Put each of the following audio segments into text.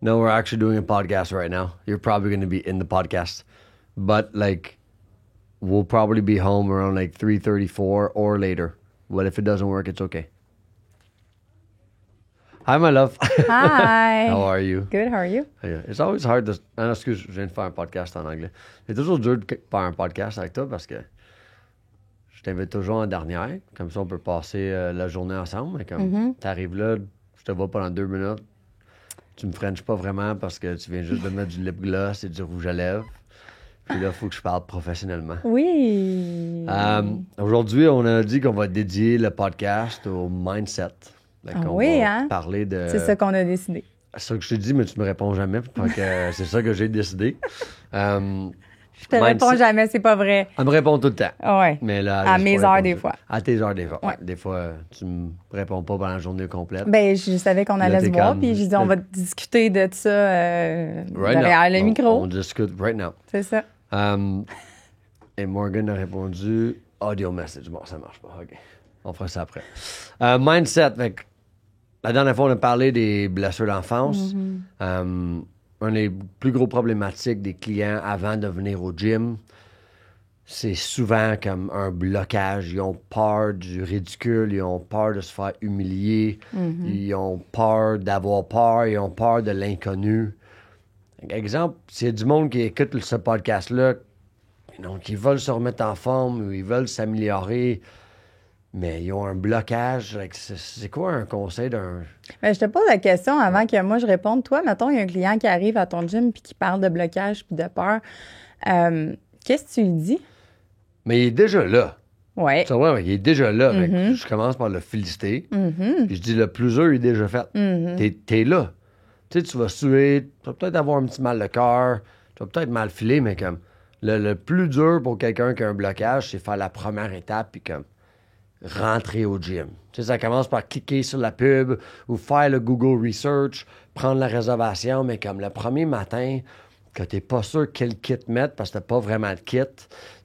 No, we're actually doing a podcast right now. You're probably going to be in the podcast. But, like, we'll probably be home around, like, 3:34 or later. But if it doesn't work, it's okay. Hi, my love. Hi. How are you? Good, how are you? Yeah, it's always hard to... Ah, non, excuse, je viens de faire un podcast en anglais. C'est toujours dur de faire un podcast avec toi parce que je t'invite toujours en dernière. Comme ça, on peut passer la journée ensemble. Mais comme t'arrives là, je te vois pendant 2 minutes. Tu me frenches pas vraiment parce que tu viens juste de mettre du lip gloss et du rouge à lèvres. Puis là, il faut que je parle professionnellement. Oui. Aujourd'hui, on a dit qu'on va dédier le podcast au mindset. Oui, va hein? parler de... C'est ça qu'on a décidé. C'est ça que je t'ai dit, mais tu me réponds jamais. Donc, c'est ça que j'ai décidé. Je te réponds jamais, c'est pas vrai. Elle me répond tout le temps. Ouais. Mais là, à mes heures, des fois. À tes heures, des fois. Ouais. Des fois, tu me réponds pas pendant la journée complète. Ben, je savais qu'on allait Là, se t'es voir, comme- puis je dis, on va discuter de ça derrière le micro. On discute right now. C'est ça. Et Morgan a répondu audio message. Bon, ça marche pas. OK. On fera ça après. Mindset. Fait que la dernière fois, on a parlé des blessures d'enfance. Un des plus gros problématiques des clients avant de venir au gym, c'est souvent comme un blocage. Ils ont peur du ridicule, ils ont peur de se faire humilier, ils ont peur d'avoir peur, ils ont peur de l'inconnu. Exemple, s'il y a du monde qui écoute ce podcast-là, donc ils veulent se remettre en forme ou ils veulent s'améliorer, mais ils ont un blocage. C'est quoi un conseil d'un... Ben, je te pose la question avant que moi je réponde. Toi, mettons, il y a un client qui arrive à ton gym puis qui parle de blocage puis de peur. Qu'est-ce que tu lui dis? Mais il est déjà là. Ouais. Ça, ouais, il est déjà là. Fait que je commence par le féliciter. Puis je dis, le plus dur est déjà fait. T'es là. Tu sais, tu vas suer, tu vas peut-être avoir un petit mal de cœur, tu vas peut-être mal filer, mais comme le plus dur pour quelqu'un qui a un blocage, c'est faire la première étape puis comme rentrer au gym. Tu sais, ça commence par cliquer sur la pub ou faire le Google Research, prendre la réservation, mais comme le premier matin, que t'es pas sûr quel kit mettre parce que t'as pas vraiment de kit,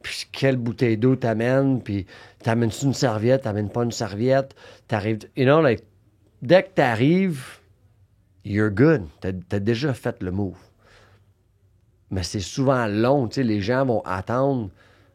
puis quelle bouteille d'eau t'amènes, puis t'amènes-tu une serviette, t'amènes pas une serviette, t'arrives... You know, like, dès que t'arrives, you're good. T'as déjà fait le move. Mais c'est souvent long, tu sais, les gens vont attendre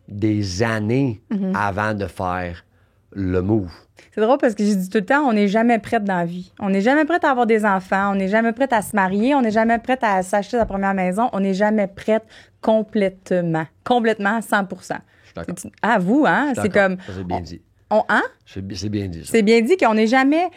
des années avant de faire le move. C'est drôle parce que j'ai dit tout le temps, on n'est jamais prête dans la vie. On n'est jamais prête à avoir des enfants, on n'est jamais prête à se marier, on n'est jamais prête à s'acheter sa première maison, on n'est jamais prête complètement. Complètement, 100%. Je suis d'accord. Ah, vous, hein? Je suis C'est d'accord. comme... Ça, c'est bien dit. Hein? C'est bien dit, ça. C'est bien dit qu'on n'est jamais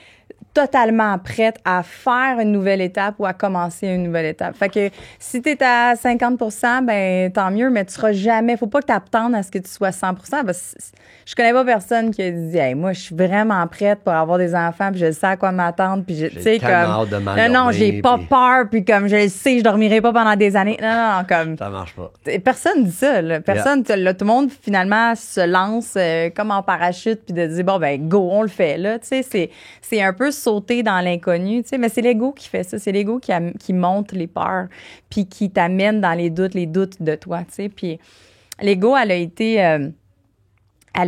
totalement prête à faire une nouvelle étape ou à commencer une nouvelle étape. Fait que si tu es à 50%, ben tant mieux, mais tu seras jamais... Faut pas que tu attendes à ce que tu sois 100%. Parce que je connais pas personne qui a dit hey, moi, je suis vraiment prête pour avoir des enfants, puis je sais à quoi m'attendre, puis tu sais, comme... hâte de m'endormir, non, j'ai pas puis- peur, puis comme je le sais, je dormirai pas pendant des années. Non, comme... Ça marche pas. Personne dit ça. Là. Personne, là, tout le monde, finalement, se lance comme en parachute puis de dire, bon, ben go, on le fait. Là. Tu sais, c'est un peu sauter dans l'inconnu. Tu sais, mais c'est l'ego qui fait ça. C'est l'ego qui monte les peurs puis qui t'amène dans les doutes de toi. Tu sais. Puis l'ego, elle a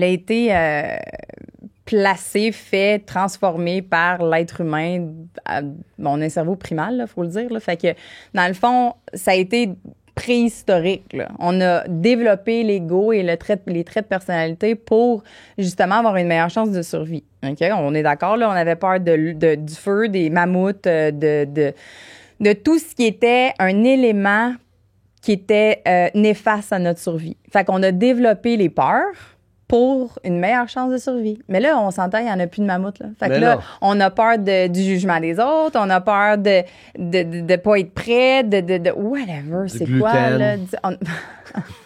été placée, fait, transformée par l'être humain. On a un cerveau primal, il faut le dire. Là. Fait que, dans le fond, ça a été préhistorique. Là. On a développé l'ego et les traits de personnalité pour justement avoir une meilleure chance de survie. OK? On est d'accord, là, on avait peur du feu, des mammouths, de tout ce qui était un élément qui était néfaste à notre survie. Fait qu'on a développé les peurs pour une meilleure chance de survie. Mais là, on s'entend, il n'y en a plus de mammouth. Là. Fait que Mais là, non. on a peur du jugement des autres, on a peur de pas être prêt, de whatever, c'est quoi, gluten. là?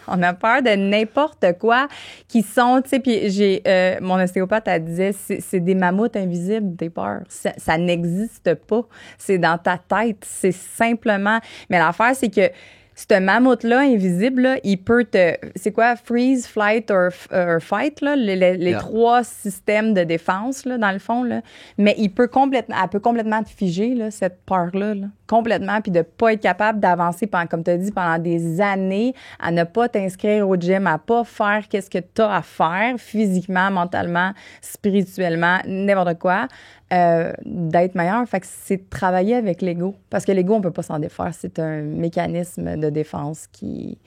On a peur de n'importe quoi qui sont, tu sais, puis mon ostéopathe, elle disait, c'est des mammouths invisibles, tes peurs. Ça n'existe pas. C'est dans ta tête. C'est simplement... Mais l'affaire, c'est que ce mammouth-là, invisible, là, il peut te... C'est quoi? Freeze, flight or fight, là? Les trois systèmes de défense, là, dans le fond, là. Mais elle peut complètement te figer, là, cette peur-là, là. Complètement, puis de pas être capable d'avancer, comme tu as dit, pendant des années, à ne pas t'inscrire au gym, à pas faire qu'est-ce que tu as à faire, physiquement, mentalement, spirituellement, n'importe quoi, d'être meilleur. Fait que c'est de travailler avec l'ego. Parce que l'ego, on peut pas s'en défaire. C'est un mécanisme de défense qui...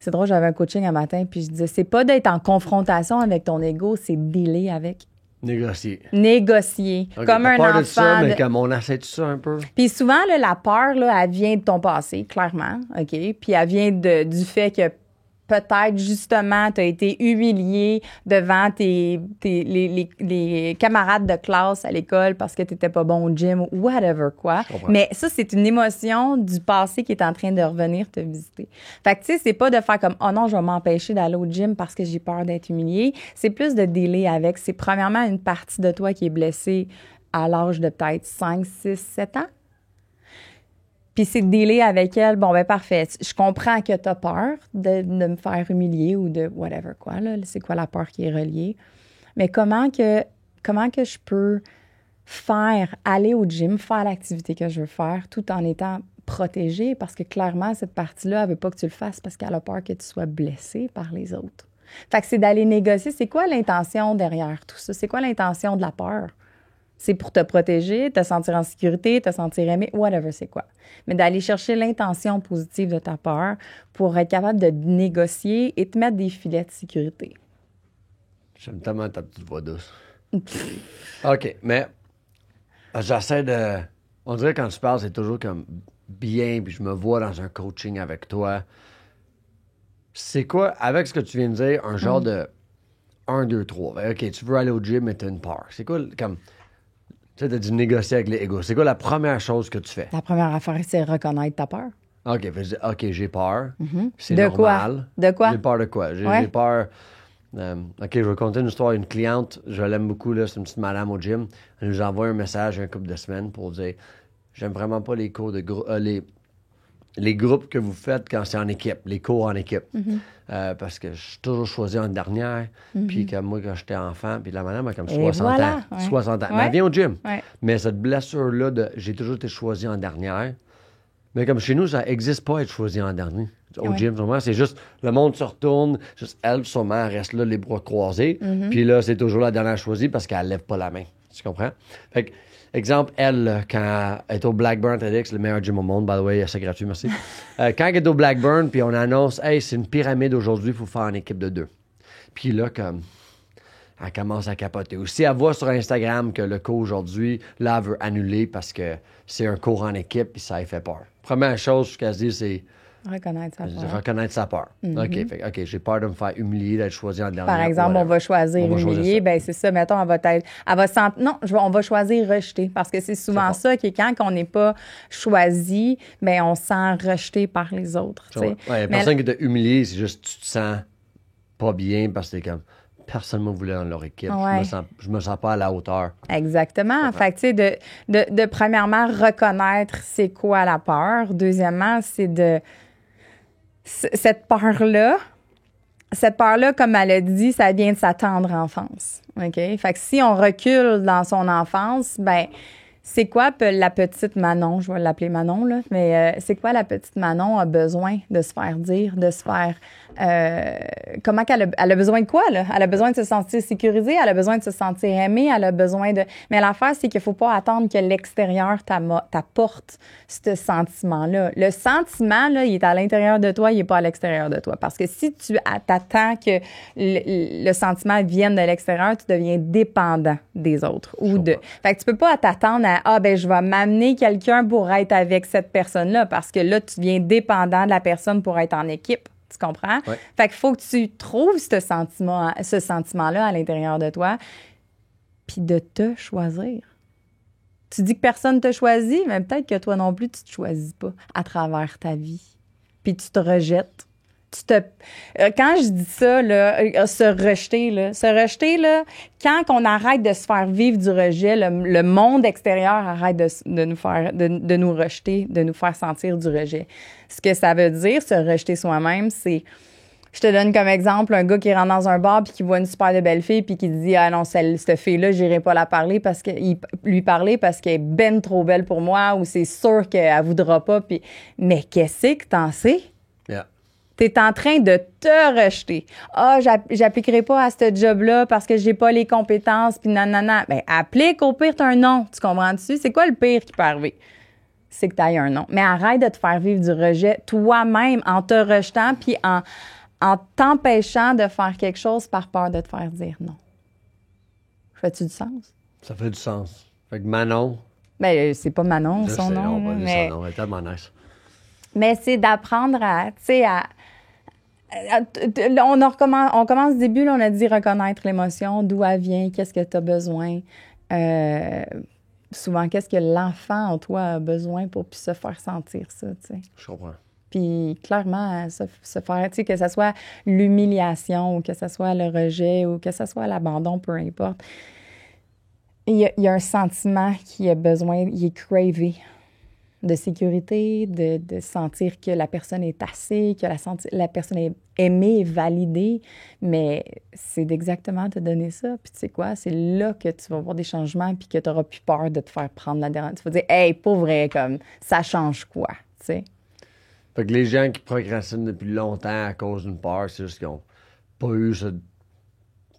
C'est drôle, j'avais un coaching un matin, puis je disais, c'est pas d'être en confrontation avec ton ego, c'est dealer avec. Négocier. Okay, comme un enfant. De ça, mais comme on essaie de ça un peu. Puis souvent, là, la peur, là, elle vient de ton passé, clairement, OK? Puis elle vient du fait que peut-être, justement, tu as été humilié devant les camarades de classe à l'école parce que tu n'étais pas bon au gym ou whatever, quoi. Mais ça, c'est une émotion du passé qui est en train de revenir te visiter. Fait que, tu sais, c'est pas de faire comme « Oh non, je vais m'empêcher d'aller au gym parce que j'ai peur d'être humilié ». C'est plus de dealer avec. C'est premièrement une partie de toi qui est blessée à l'âge de peut-être 5, 6, 7 ans. Puis c'est de dealer avec elle. Bon, ben parfait. Je comprends que tu as peur de me faire humilier ou de whatever, quoi. Là. C'est quoi la peur qui est reliée? Mais comment que je peux aller au gym, faire l'activité que je veux faire tout en étant protégée? Parce que clairement, cette partie-là, elle veut pas que tu le fasses parce qu'elle a peur que tu sois blessée par les autres. Fait que c'est d'aller négocier. C'est quoi l'intention derrière tout ça? C'est quoi l'intention de la peur? C'est pour te protéger, te sentir en sécurité, te sentir aimé, whatever, c'est quoi. Mais d'aller chercher l'intention positive de ta peur pour être capable de négocier et te mettre des filets de sécurité. J'aime tellement ta petite voix douce. OK, mais j'essaie de... On dirait que quand tu parles, c'est toujours comme bien, puis je me vois dans un coaching avec toi. C'est quoi, avec ce que tu viens de dire, un genre de 1, 2, 3. OK, tu veux aller au gym, mais tu as une peur. C'est quoi, comme... Tu sais, tu as dit négocier avec l'ego. C'est quoi la première chose que tu fais? La première affaire, c'est reconnaître ta peur. OK, j'ai peur. C'est de normal. Quoi? De quoi? J'ai peur de quoi? J'ai peur... OK, je vais conter une histoire. Une cliente, je l'aime beaucoup, là, c'est une petite madame au gym. Elle nous envoie un message un couple de semaines pour dire « J'aime vraiment pas les cours de groupe... les groupes que vous faites quand c'est en équipe, les cours en équipe. Parce que je suis toujours choisi en dernière. Puis comme moi, quand j'étais enfant, puis la madame a comme 60 ans. 60 ans. Mais elle vient au gym. Mais cette blessure-là de j'ai toujours été choisi en dernière. Mais comme chez nous, ça n'existe pas être choisi en dernier. Au gym, sûrement, c'est juste le monde se retourne, juste elle, sûrement, elle reste là, les bras croisés. Puis là, c'est toujours la dernière choisie parce qu'elle lève pas la main. Tu comprends? Fait que, exemple, elle, quand elle est au Blackburn TEDx, le meilleur gym au monde, by the way, c'est gratuit, merci. Quand elle est au Blackburn, puis on annonce, hey, c'est une pyramide aujourd'hui, il faut faire en équipe de 2. Puis là, comme, elle commence à capoter. Ou si elle voit sur Instagram que le cours aujourd'hui, là, elle veut annuler parce que c'est un cours en équipe, puis ça lui fait peur. Première chose qu'elle se dit, c'est reconnaître sa peur. OK, j'ai peur de me faire humilier, d'être choisi en dernier. Par exemple, on va choisir humilier, ben c'est ça, mettons, on va choisir rejeter, parce que c'est souvent ça qui est quand on n'est pas choisi, ben on se sent rejeté par les autres. La personne qui t'a humilié, c'est juste tu te sens pas bien parce que t'es comme personne ne m'a voulu dans leur équipe. Je me sens pas à la hauteur. Exactement. Fait que, tu sais, de premièrement reconnaître c'est quoi la peur. Deuxièmement, c'est de cette peur-là, comme elle a dit, ça vient de sa tendre enfance. OK? Fait que si on recule dans son enfance, ben c'est quoi la petite Manon, je vais l'appeler Manon, là, mais c'est quoi la petite Manon a besoin de se faire dire, de se faire... comment elle a besoin de quoi, là? Elle a besoin de se sentir sécurisée, elle a besoin de se sentir aimée, elle a besoin de... Mais l'affaire, c'est qu'il faut pas attendre que l'extérieur t'apporte ce sentiment-là. Le sentiment, là, il est à l'intérieur de toi, il est pas à l'extérieur de toi. Parce que si tu t'attends que le sentiment vienne de l'extérieur, tu deviens dépendant des autres. Fait que tu peux pas t'attendre à je vais m'amener quelqu'un pour être avec cette personne-là, parce que là, tu deviens dépendant de la personne pour être en équipe. Tu comprends? Ouais. Fait qu'il faut que tu trouves ce sentiment-là à l'intérieur de toi, puis de te choisir. Tu dis que personne ne te choisit, mais peut-être que toi non plus, tu ne te choisis pas à travers ta vie. Puis tu te rejettes. Quand je dis ça, là, se rejeter, là, quand on arrête de se faire vivre du rejet, le monde extérieur arrête de nous rejeter, de nous faire sentir du rejet. Ce que ça veut dire, se rejeter soi-même, c'est... Je te donne comme exemple un gars qui rentre dans un bar puis qui voit une super de belle fille puis qui dit « Ah non, cette fille-là, j'irai pas lui parler parce qu'elle est ben trop belle pour moi ou c'est sûr qu'elle voudra pas. » Puis, mais qu'est-ce que t'en sais? Yeah. T'es en train de te rejeter. « Ah, j'appliquerai pas à ce job-là parce que j'ai pas les compétences. » Puis nanana. Ben, applique, au pire, t'as un nom. Tu comprends-tu? C'est quoi le pire qui peut arriver? C'est que t'ailles un nom. Mais arrête de te faire vivre du rejet toi-même en te rejetant puis en t'empêchant de faire quelque chose par peur de te faire dire non. Fais-tu du sens? Ça fait du sens. Fait que Manon... Ben, c'est pas Manon, son nom. On va dire mais... son nom, elle est tellement nice. Mais c'est d'apprendre à, tu sais, on commence au début, là, on a dit reconnaître l'émotion, d'où elle vient, qu'est-ce que tu as besoin. Souvent, qu'est-ce que l'enfant en toi a besoin pour puis se faire sentir ça, tu sais. Je comprends. Puis clairement, se faire, tu sais, que ce soit l'humiliation ou que ce soit le rejet ou que ce soit l'abandon, peu importe. Il y a un sentiment qui a besoin, il est cravé de sécurité, de sentir que la personne est assez, que la personne est aimée et validée. Mais c'est d'exactement te donner ça. Puis tu sais quoi, c'est là que tu vas voir des changements puis que tu n'auras plus peur de te faire prendre la dernière. Tu vas dire, hey, pour vrai, comme, ça change quoi, tu sais? Fait que les gens qui procrastinent depuis longtemps à cause d'une peur, c'est juste qu'ils n'ont pas eu cette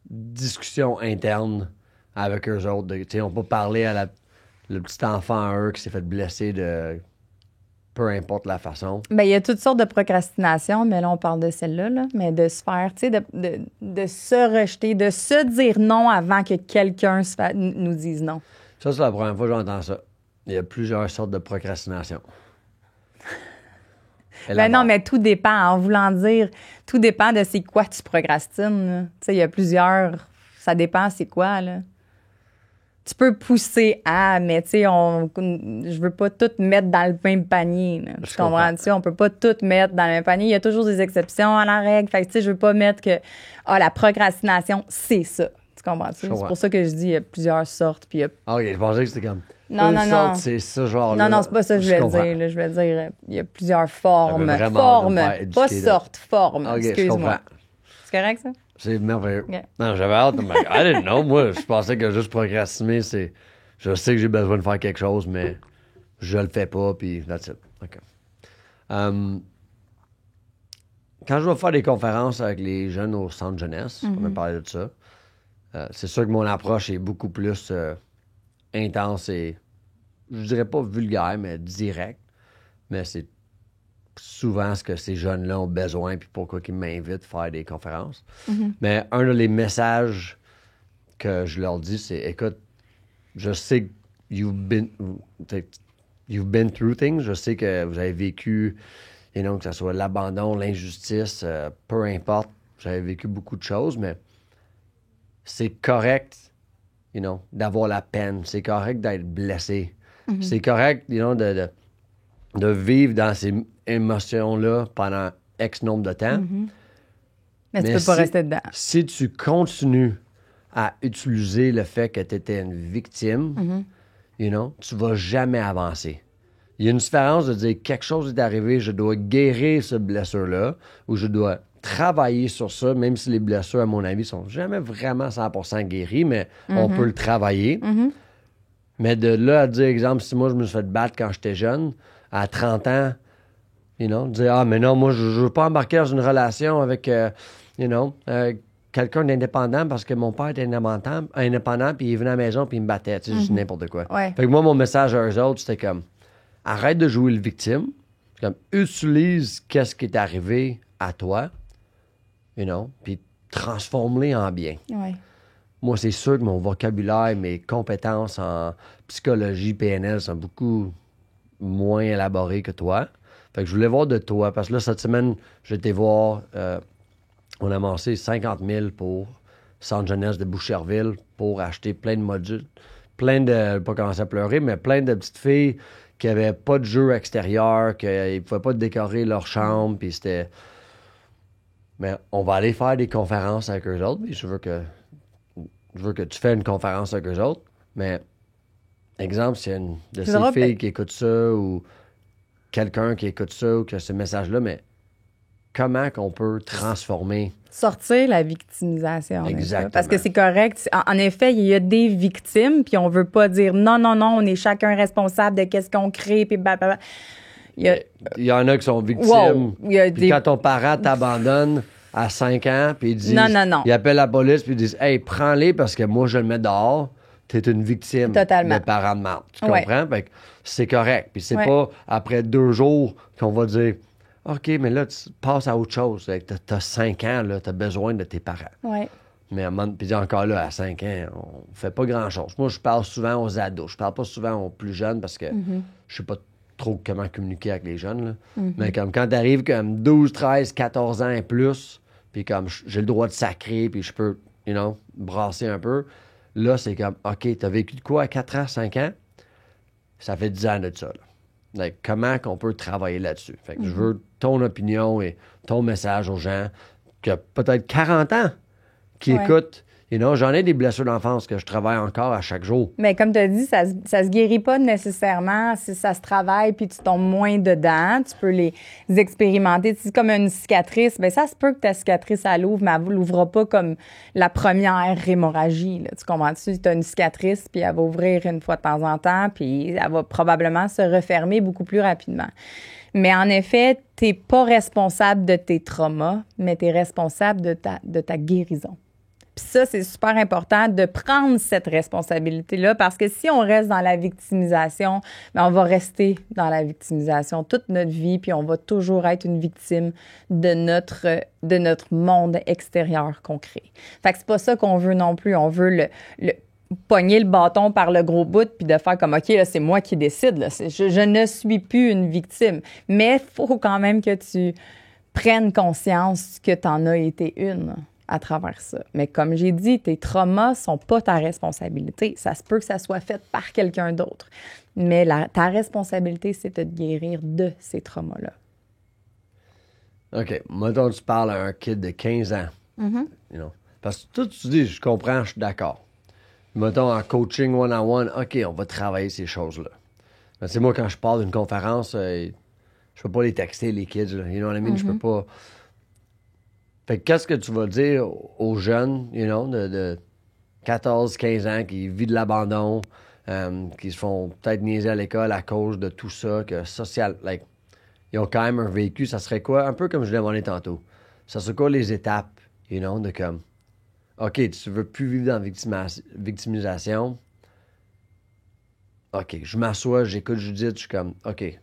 discussion interne avec eux autres. Ils n'ont pas parlé à le petit enfant à eux qui s'est fait blesser de peu importe la façon. Bien, il y a toutes sortes de procrastination, mais là, on parle de celle-là, là. Mais de se faire, tu sais, de se rejeter, de se dire non avant que quelqu'un nous dise non. Ça, c'est la première fois que j'entends ça. Il y a plusieurs sortes de procrastination. Ben non, mais tout dépend. En voulant dire, tout dépend de c'est quoi tu procrastines. Tu sais, il y a plusieurs... Ça dépend c'est quoi, là. Tu peux pousser à, mais tu sais, je veux pas tout mettre dans le même panier. Là. Tu comprends? On peut pas tout mettre dans le même panier. Il y a toujours des exceptions à la règle. Fait que tu sais, je veux pas mettre que la procrastination, c'est ça. Tu comprends? C'est pour ça que je dis il y a plusieurs sortes. Puis OK, je pensais que c'était comme... Non. C'est ça, genre-là. Non, c'est pas ça que je voulais dire. Là. Je voulais dire, il y a plusieurs formes. Formes, pas sortes, formes. Okay, excuse-moi. C'est correct, ça? C'est merveilleux. Okay. Non, j'avais hâte. Mais I didn't know. Moi, je pensais que juste procrastiner, c'est... Je sais que j'ai besoin de faire quelque chose, mais je le fais pas, puis that's it. OK. Quand je vais faire des conférences avec les jeunes au centre jeunesse, on a parlé de ça, c'est sûr que mon approche est beaucoup plus intense et, je dirais pas vulgaire, mais direct. Mais c'est souvent ce que ces jeunes-là ont besoin, puis pourquoi ils m'invitent à faire des conférences. Mais un des messages que je leur dis, c'est, écoute, je sais que you've been through things, je sais que vous avez vécu, que ce soit l'abandon, l'injustice, peu importe, vous avez vécu beaucoup de choses, mais c'est correct, d'avoir la peine, c'est correct d'être blessé, c'est correct, de vivre dans ces émotions-là pendant X nombre de temps. Mais tu peux pas rester dedans. Si tu continues à utiliser le fait que tu étais une victime, tu vas jamais avancer. Il y a une différence de dire quelque chose est arrivé, je dois guérir cette blessure-là, ou je dois travailler sur ça, même si les blessures, à mon avis, sont jamais vraiment 100% guéries, mais on peut le travailler. Mais de là à dire, exemple, si moi je me suis fait battre quand j'étais jeune, à 30 ans, dire, ah, mais non, moi, je veux pas embarquer dans une relation avec, quelqu'un d'indépendant parce que mon père était indépendant, puis il est venu à la maison, puis il me battait, tu sais, juste n'importe quoi. Ouais. Fait que moi, mon message à eux autres, c'était comme, arrête de jouer le victime, comme, utilise qu'est-ce qui est arrivé à toi, puis transforme-les en bien. Ouais. Moi, c'est sûr que mon vocabulaire, mes compétences en psychologie, PNL sont beaucoup moins élaborées que toi. Fait que je voulais voir de toi, parce que là, cette semaine, j'étais voir, on a amassé 50 000 pour Centre jeunesse de Boucherville pour acheter plein de modules, plein de, pas commencer à pleurer, mais plein de petites filles qui n'avaient pas de jeu extérieur, qu'ils ne pouvaient pas décorer leur chambre, puis c'était... Mais on va aller faire des conférences avec eux autres. Je veux que tu fais une conférence avec eux autres. Mais, exemple, s'il y a une de ces filles qui écoute ça ou quelqu'un qui écoute ça ou qui a ce message-là, mais comment qu'on peut transformer... Sortir la victimisation. Exactement. Parce que c'est correct. En effet, il y a des victimes, puis on veut pas dire non, on est chacun responsable de qu'est-ce qu'on crée, puis blablabla. Il y en a qui sont victimes. Puis quand ton parent t'abandonne à 5 ans, puis il dit... Non. Il appelle la police, puis il dit « Hey, prends-les parce que moi, je le mets dehors. » T'es une victime. Totalement. De parents de marde. Tu comprends? Fait que c'est correct. Puis c'est pas après 2 jours qu'on va dire... OK, mais là, tu passes à autre chose. T'as 5 ans, là, t'as besoin de tes parents. Ouais. Mais puis encore là, à 5 ans, on fait pas grand-chose. Moi, je parle souvent aux ados. Je parle pas souvent aux plus jeunes parce que je sais pas trop comment communiquer avec les jeunes. Là. Mais comme quand t'arrives comme 12, 13, 14 ans et plus, puis comme j'ai le droit de sacrer, puis je peux, brasser un peu, là, c'est comme, OK, t'as vécu de quoi à 4 ans, 5 ans? Ça fait 10 ans de ça, là. Like, comment qu'on peut travailler là-dessus? Fait que je veux ton opinion et ton message aux gens qui ont peut-être 40 ans qui écoutent. J'en ai des blessures d'enfance que je travaille encore à chaque jour. Mais comme tu as dit, ça se guérit pas nécessairement si ça se travaille puis tu tombes moins dedans. Tu peux les expérimenter. C'est comme une cicatrice. Bien, ça se peut que ta cicatrice, elle l'ouvre, mais elle l'ouvrira pas comme la première hémorragie. Là. Tu comprends-tu? Tu as une cicatrice puis elle va ouvrir une fois de temps en temps puis elle va probablement se refermer beaucoup plus rapidement. Mais en effet, tu n'es pas responsable de tes traumas, mais tu es responsable de ta guérison. Puis ça, c'est super important de prendre cette responsabilité-là parce que si on reste dans la victimisation, bien, on va rester dans la victimisation toute notre vie puis on va toujours être une victime de notre monde extérieur qu'on crée. Fait que c'est pas ça qu'on veut non plus. On veut le pogner le bâton par le gros bout puis de faire comme, OK, là, c'est moi qui décide. Là. Je ne suis plus une victime. Mais il faut quand même que tu prennes conscience que tu en as été une à travers ça. Mais comme j'ai dit, tes traumas sont pas ta responsabilité. Ça se peut que ça soit fait par quelqu'un d'autre. Mais ta responsabilité, c'est de te guérir de ces traumas-là. OK. Mettons, tu parles à un kid de 15 ans. Parce que tout, tu dis, je comprends, je suis d'accord. Mettons, en coaching one-on-one, OK, on va travailler ces choses-là. Mais c'est moi, quand je parle d'une conférence, je peux pas les texter, les kids. Là, je peux pas... Fait que qu'est-ce que tu vas dire aux jeunes, de 14, 15 ans qui vivent de l'abandon, qui se font peut-être niaiser à l'école à cause de tout ça, que ils ont quand même un vécu. Ça serait quoi? Un peu comme je l'ai demandé tantôt. Ça serait quoi les étapes, de comme, OK, tu veux plus vivre dans la victimisation. OK, je m'assois, j'écoute Judith, je suis comme, OK,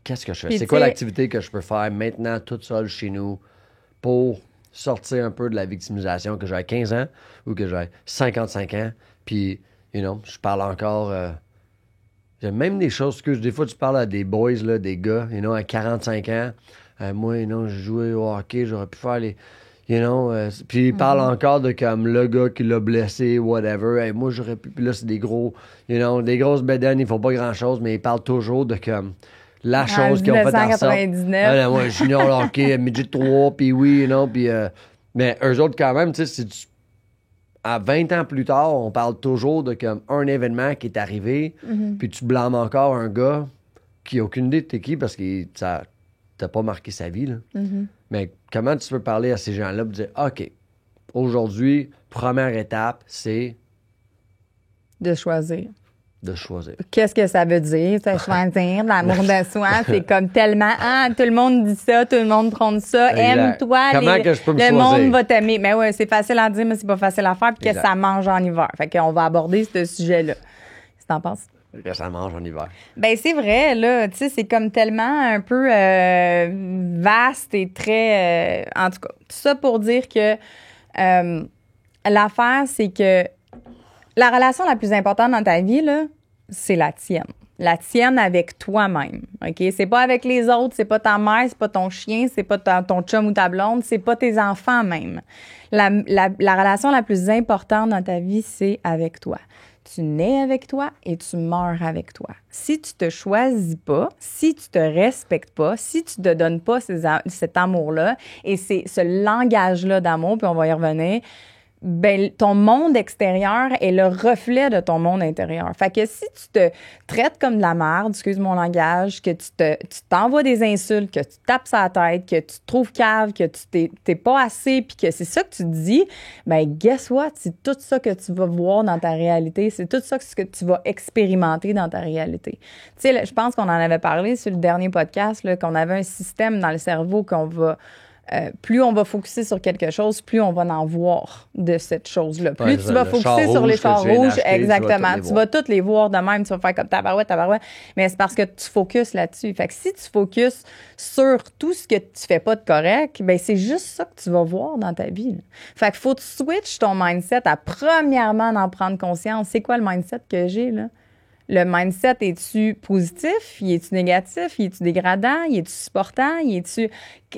qu'est-ce que je fais? Puis c'est quoi l'activité que je peux faire maintenant, toute seule chez nous, pour sortir un peu de la victimisation, que j'ai 15 ans ou que j'ai 55 ans. Puis, je parle encore... j'ai même des choses que des fois, tu parles à des boys, là, des gars, à 45 ans. Moi, j'ai joué au hockey, j'aurais pu faire les... puis ils parlent encore de comme le gars qui l'a blessé, whatever. Hey, moi, j'aurais pu... Puis là, c'est des gros... des grosses bédaines, ils font pas grand-chose, mais ils parlent toujours de comme... La chose qu'ils ont fait en sorte. Moi, junior hockey, midget 3, puis oui, puis... mais eux autres, quand même, tu sais, à 20 ans plus tard, on parle toujours de comme un événement qui est arrivé, puis tu blâmes encore un gars qui n'a aucune idée de t'es qui parce que ça t'a pas marqué sa vie, là. Mais comment tu peux parler à ces gens-là et dire, OK, aujourd'hui, première étape, c'est... De choisir. Qu'est-ce que ça veut dire? Choisir, l'amour de soi, c'est comme tellement... Ah, tout le monde dit ça, tout le monde prône ça. Aime-toi. Comment que je peux me choisir? Le monde va t'aimer. Mais ouais, c'est facile à dire, mais c'est pas facile à faire. Puis qu'est-ce que ça mange en hiver? Fait qu'on va aborder ce sujet-là. Qu'est-ce que t'en penses? Que ça mange en hiver. Ben c'est vrai, là. Tu sais, c'est comme tellement un peu vaste et très... en tout cas, tout ça pour dire que l'affaire, c'est que la relation la plus importante dans ta vie, là, c'est la tienne. La tienne avec toi-même, OK? C'est pas avec les autres, c'est pas ta mère, c'est pas ton chien, c'est pas ton chum ou ta blonde, c'est pas tes enfants même. La relation la plus importante dans ta vie, c'est avec toi. Tu nais avec toi et tu meurs avec toi. Si tu te choisis pas, si tu te respectes pas, si tu te donnes pas cet amour-là et ce langage-là d'amour, puis on va y revenir, ben ton monde extérieur est le reflet de ton monde intérieur. Fait que si tu te traites comme de la merde, excuse mon langage, que tu t'envoies des insultes, que tu tapes sa tête, que tu te trouves cave, que tu t'es pas assez, puis que c'est ça que tu te dis, ben guess what? C'est tout ça que tu vas voir dans ta réalité. C'est tout ça que tu vas expérimenter dans ta réalité. Tu sais, je pense qu'on en avait parlé sur le dernier podcast, là, qu'on avait un système dans le cerveau qu'on va... plus on va focuser sur quelque chose, plus on va en voir de cette chose-là. Plus tu vas focuser sur les chars rouges, exactement. Tu vas toutes les voir de même, tu vas faire comme tabarouette. Mais c'est parce que tu focuses là-dessus. Fait que si tu focuses sur tout ce que tu fais pas de correct, ben c'est juste ça que tu vas voir dans ta vie. Là. Fait qu'il faut que tu switches ton mindset à premièrement en prendre conscience. C'est quoi le mindset que j'ai, là? Le mindset, es-tu positif? Es-tu négatif? Es-tu dégradant? Es-tu supportant?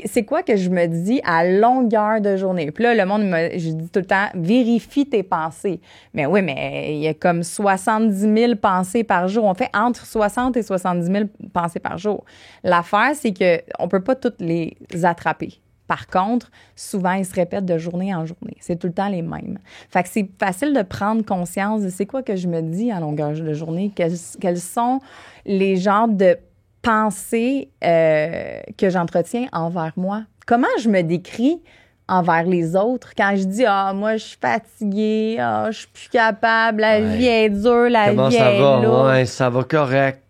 C'est quoi que je me dis à longueur de journée? Puis là, le monde, je dis tout le temps, vérifie tes pensées. Mais oui, mais il y a comme 70 000 pensées par jour. On fait entre 60 et 70 000 pensées par jour. L'affaire, c'est qu'on ne peut pas toutes les attraper. Par contre, souvent, ils se répètent de journée en journée. C'est tout le temps les mêmes. Fait que c'est facile de prendre conscience de c'est quoi que je me dis à longueur de journée, quels sont les genres de pensées que j'entretiens envers moi. Comment je me décris envers les autres quand je dis « Ah, moi, je suis fatiguée, ah, je suis plus capable, la vie est dure, la Comment vie ça est va? lourde. » Ouais, ça va correct.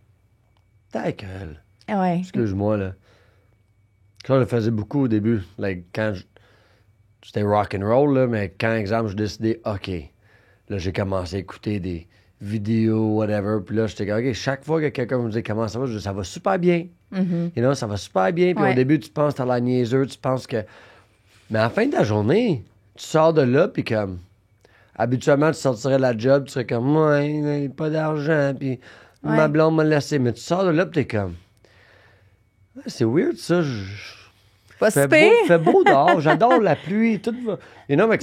Ta gueule. Ouais. Excuse-moi, là. Ça, je le faisais beaucoup au début. Like, quand j'étais rock'n'roll, là, mais quand, exemple, je décidais, OK, là, j'ai commencé à écouter des vidéos, whatever, puis là, j'étais OK, chaque fois que quelqu'un me dit comment ça va, je dis, ça va super bien. Mm-hmm. You know, ça va super bien. Puis au début, tu penses que t'as la niaiseux, tu penses que... Mais à la fin de la journée, tu sors de là, puis comme... Habituellement, tu sortirais de la job, tu serais comme, ouais, pas d'argent, puis ma blonde m'a laissé. Mais tu sors de là, puis t'es comme... C'est weird, ça. Fait beau dehors. J'adore la pluie. Tout va. You know, mais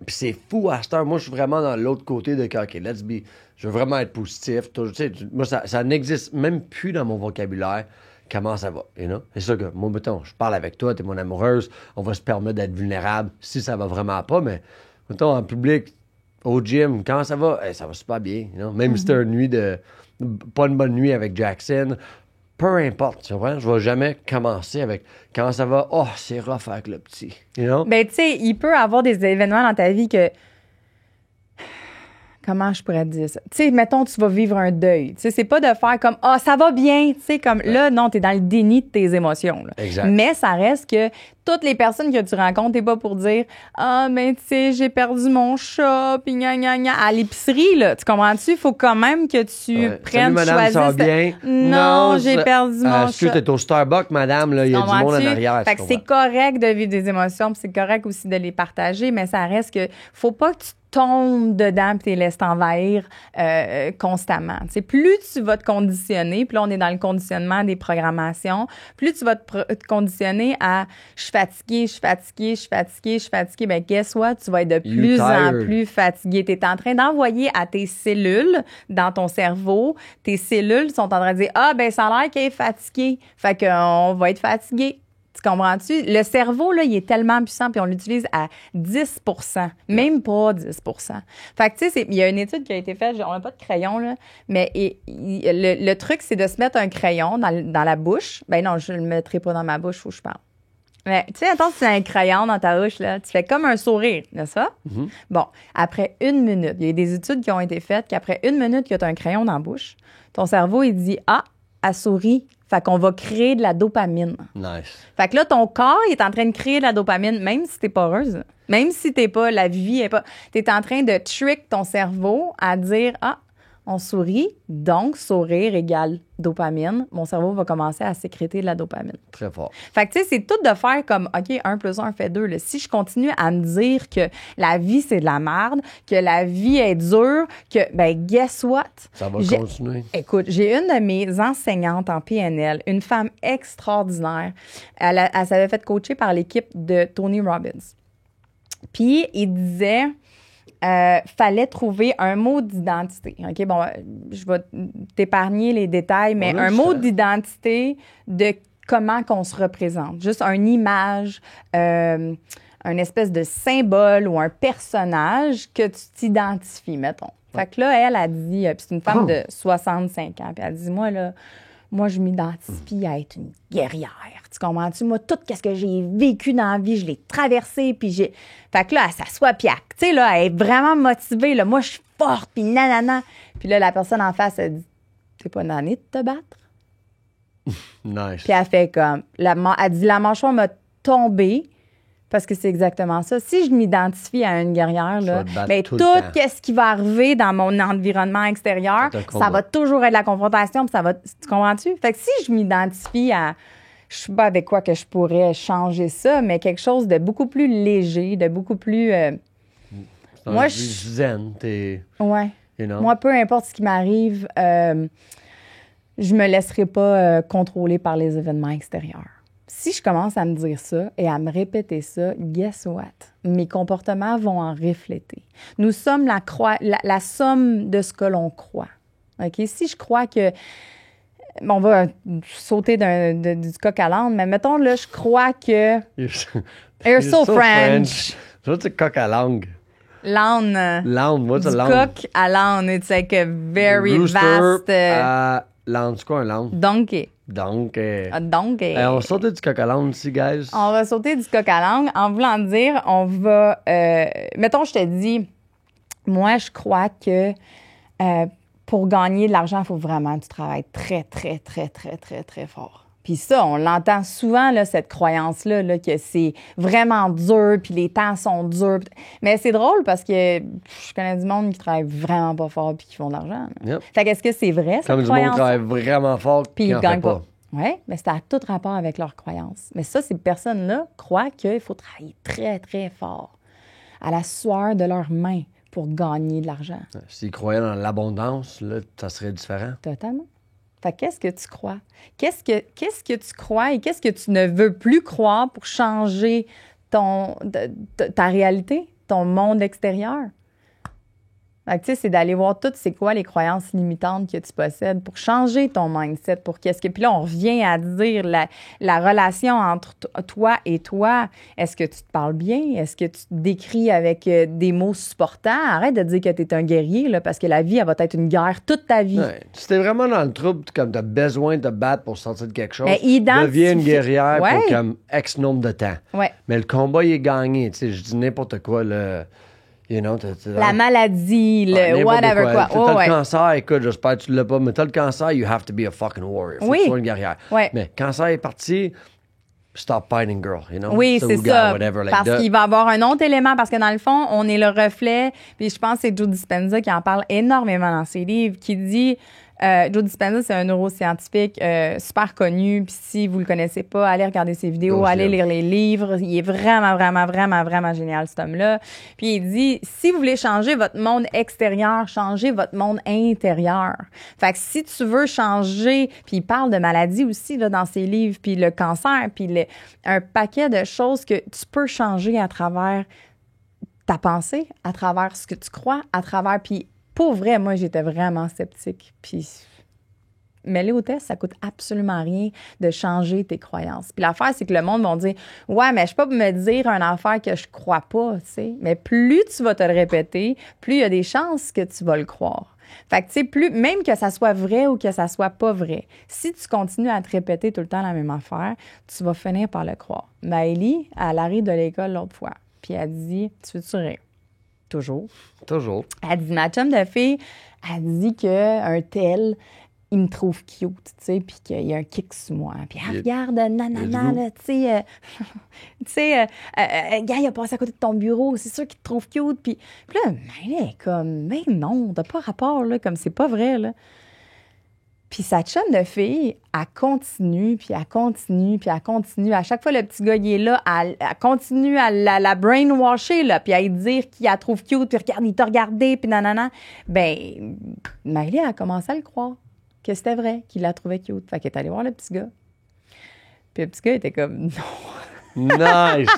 Puis c'est fou à cette heure. Moi, je suis vraiment dans l'autre côté de OK, let's be. Je veux vraiment être positif. Tu sais, moi, ça n'existe même plus dans mon vocabulaire. Comment ça va? You know? C'est ça que, moi, mettons, je parle avec toi, t'es mon amoureuse. On va se permettre d'être vulnérable si ça va vraiment pas. Mais, mettons, en public, au gym, comment ça va? Hey, ça va super bien. You know? Même si c'était une nuit pas une bonne nuit avec Jackson. Peu importe, tu comprends? Je vais jamais commencer avec comment ça va. Oh, c'est rough avec le petit. You know? Ben, tu sais, il peut y avoir des événements dans ta vie que. Comment je pourrais te dire ça? Tu sais, mettons, tu vas vivre un deuil. Tu sais, c'est pas de faire comme « Ah, ça va bien! » Tu sais, comme là, non, t'es dans le déni de tes émotions. Là. Exact. Mais ça reste que toutes les personnes que tu rencontres, t'es pas pour dire « Ah, ben, tu sais, j'ai perdu mon chat, pis gna gna gna. » À l'épicerie, là, tu comprends-tu? Il faut quand même que tu prennes, Salut, madame, choisisses... ça va bien? Non, j'ai perdu mon Est-ce que chat. t'es au Starbucks, madame? Là, il y a du monde en arrière. Fait que c'est correct de vivre des émotions, puis c'est correct aussi de les partager, mais ça reste que faut pas que tu tombes dedans et tu les laisses t'envahir constamment. T'sais, plus tu vas te conditionner, puis là, on est dans le conditionnement des programmations, plus tu vas te conditionner à « je suis fatigué, je suis fatigué, je suis fatigué, je suis fatigué », bien, guess what? Tu vas être de plus en plus fatigué. Tu es en train d'envoyer à tes cellules dans ton cerveau, tes cellules sont en train de dire « Ah, ben ça a l'air qu'elle est fatiguée, fait qu'on va être fatigué ». Tu comprends-tu? Le cerveau, là, il est tellement puissant, puis on l'utilise à 10 même pas 10 Fait que, tu sais, il y a une étude qui a été faite, on n'a pas de crayon, là, mais le truc, c'est de se mettre un crayon dans la bouche. Ben non, je ne le mettrai pas dans ma bouche, faut que je parle. Mais, tu sais, attends, si tu as un crayon dans ta bouche, là, tu fais comme un sourire, n'est-ce pas? Mm-hmm. Bon, après 1 minute, il y a des études qui ont été faites qu'après 1 minute que tu as un crayon dans la bouche, ton cerveau, il dit « Ah, elle sourit ». Fait qu'on va créer de la dopamine. Nice. Fait que là, ton corps il est en train de créer de la dopamine, même si t'es pas heureuse. Même si t'es pas, la vie est pas... T'es en train de trick ton cerveau à dire « Ah, On sourit, donc sourire égale dopamine. Mon cerveau va commencer à sécréter de la dopamine. Très fort. Fait que, tu sais, c'est tout de faire comme, OK, 1 + 1 fait 2. Là. Si je continue à me dire que la vie, c'est de la merde, que la vie est dure, que, ben, guess what? Ça va continuer. Écoute, j'ai une de mes enseignantes en PNL, une femme extraordinaire. Elle s'avait fait coacher par l'équipe de Tony Robbins. Puis, il disait... fallait trouver un mot d'identité. OK, bon, je vais t'épargner les détails, mais un mot d'identité de comment qu'on se représente. Juste une image, un espèce de symbole ou un personnage que tu t'identifies, mettons. Fait que là, elle a dit, puis c'est une femme de 65 ans, puis elle dit, moi, je m'identifie à être une guerrière. Tu comprends-tu? Moi, tout ce que j'ai vécu dans la vie, je l'ai traversé, puis j'ai... Fait que là, elle s'assoit, puis tu sais, là, elle est vraiment motivée, là. Moi, je suis forte, puis nanana. Puis là, la personne en face, elle dit, t'es pas nannée de te battre? Nice. Puis elle fait comme... Elle dit, la mâchoire m'a tombé, parce que c'est exactement ça. Si je m'identifie à une guerrière, là, mais tout ce qui va arriver dans mon environnement extérieur, ça va toujours être la confrontation, puis ça va... Tu comprends-tu? Fait que si je m'identifie à... Je sais pas avec quoi que je pourrais changer ça, mais quelque chose de beaucoup plus léger, de beaucoup plus... moi, je suis zen, t'es... Ouais. You know? Moi, peu importe ce qui m'arrive, je me laisserai pas contrôler par les événements extérieurs. Si je commence à me dire ça et à me répéter ça, guess what? Mes comportements vont en refléter. Nous sommes la somme de ce que l'on croit. OK? Si je crois que... On va sauter du coq à l'âne, mais mettons, là, je crois que... You're so French. What's a coq à langue? L'âne. L'âne, what's a l'âne? l'âne? Coq à l'âne. It's like a very Rooster vast... l'âne, c'est quoi un l'âne? Donkey. Donkey. Donkey. On va sauter du coq à l'âne ici, guys. On va sauter du coq à l'âne en voulant dire, on va... mettons, je te dis, moi, je crois que... pour gagner de l'argent, il faut vraiment que tu travailles très, très, très, très, très, très fort. Puis ça, on l'entend souvent, là, cette croyance-là, là, que c'est vraiment dur, puis les temps sont durs. Mais c'est drôle parce que je connais du monde qui travaille vraiment pas fort puis qui font de l'argent. Yep. Fait qu'est-ce que c'est vrai, cette comme croyance? du monde travaille vraiment fort puis ils gagnent pas. Oui, mais c'est à tout rapport avec leur croyance. Mais ça, ces personnes-là croient qu'il faut travailler très, très fort, à la sueur de leurs mains, pour gagner de l'argent. S'ils croyaient dans l'abondance, là, ça serait différent. Totalement. Fait qu'est-ce que tu crois? Qu'est-ce que tu crois et qu'est-ce que tu ne veux plus croire pour changer ta réalité, ton monde extérieur? Fait que, tu sais, c'est d'aller voir toutes c'est quoi les croyances limitantes que tu possèdes pour changer ton mindset, pour qu'est-ce que... Puis là, on revient à dire la relation entre toi et toi. Est-ce que tu te parles bien? Est-ce que tu te décris avec des mots supportants? Arrête de dire que tu es un guerrier, là, parce que la vie, elle va être une guerre toute ta vie. Ouais. Si t'es vraiment dans le trouble, comme t'as besoin de te battre pour sortir de quelque chose, deviens une guerrière pour comme X nombre de temps. Ouais. Mais le combat, il est gagné. Tu sais, je dis n'importe quoi, là... You know, la maladie, le whatever quoi. T'as le cancer, écoute, j'espère que tu l'as pas, mais t'as le cancer, you have to be a fucking warrior. Faut que tu sois une guerrière. Ouais. Mais cancer est parti, stop fighting, girl, you know? Oui, c'est ça. Whatever, like parce qu'il va y avoir un autre élément, parce que dans le fond, on est le reflet, puis je pense que c'est Joe Dispenza qui en parle énormément dans ses livres, qui dit... Joe Dispenza, c'est un neuroscientifique super connu. Puis si vous le connaissez pas, allez regarder ses vidéos, allez lire les livres. Il est vraiment, vraiment, vraiment, vraiment génial, cet homme-là. Puis il dit, si vous voulez changer votre monde extérieur, changez votre monde intérieur. Fait que si tu veux changer, puis il parle de maladies aussi là, dans ses livres, puis le cancer, puis un paquet de choses que tu peux changer à travers ta pensée, à travers ce que tu crois, à travers... Puis pour vrai, moi, j'étais vraiment sceptique. Puis, mêler au test, ça coûte absolument rien de changer tes croyances. Puis l'affaire, c'est que le monde va dire « Ouais, mais je peux pas me dire une affaire que je crois pas, tu sais. » Mais plus tu vas te le répéter, plus il y a des chances que tu vas le croire. Fait que, tu sais, même que ça soit vrai ou que ça soit pas vrai, si tu continues à te répéter tout le temps la même affaire, tu vas finir par le croire. Maëlie, elle arrive de l'école l'autre fois, puis elle dit « Tu veux-tu rire? » Toujours. Toujours. Elle dit, ma chum de fille, elle dit qu'un tel, il me trouve cute, tu sais, puis qu'il y a un kick sur moi. Puis, regarde, nanana, là, tu sais, gars, il a passé à côté de ton bureau, c'est sûr qu'il te trouve cute. Puis là, elle est comme, mais non, t'as pas rapport, là, comme c'est pas vrai, là. Puis sa chum de fille, elle continue, puis elle continue, puis elle continue. À chaque fois, le petit gars, il est là, elle continue à la brainwasher, là, puis à lui dire qu'il la trouve cute, puis regarde, il t'a regardé, puis nanana. Ben, Miley a commencé à le croire, que c'était vrai, qu'il la trouvait cute. Fait qu'elle est allée voir le petit gars. Puis le petit gars était comme, non. Nice!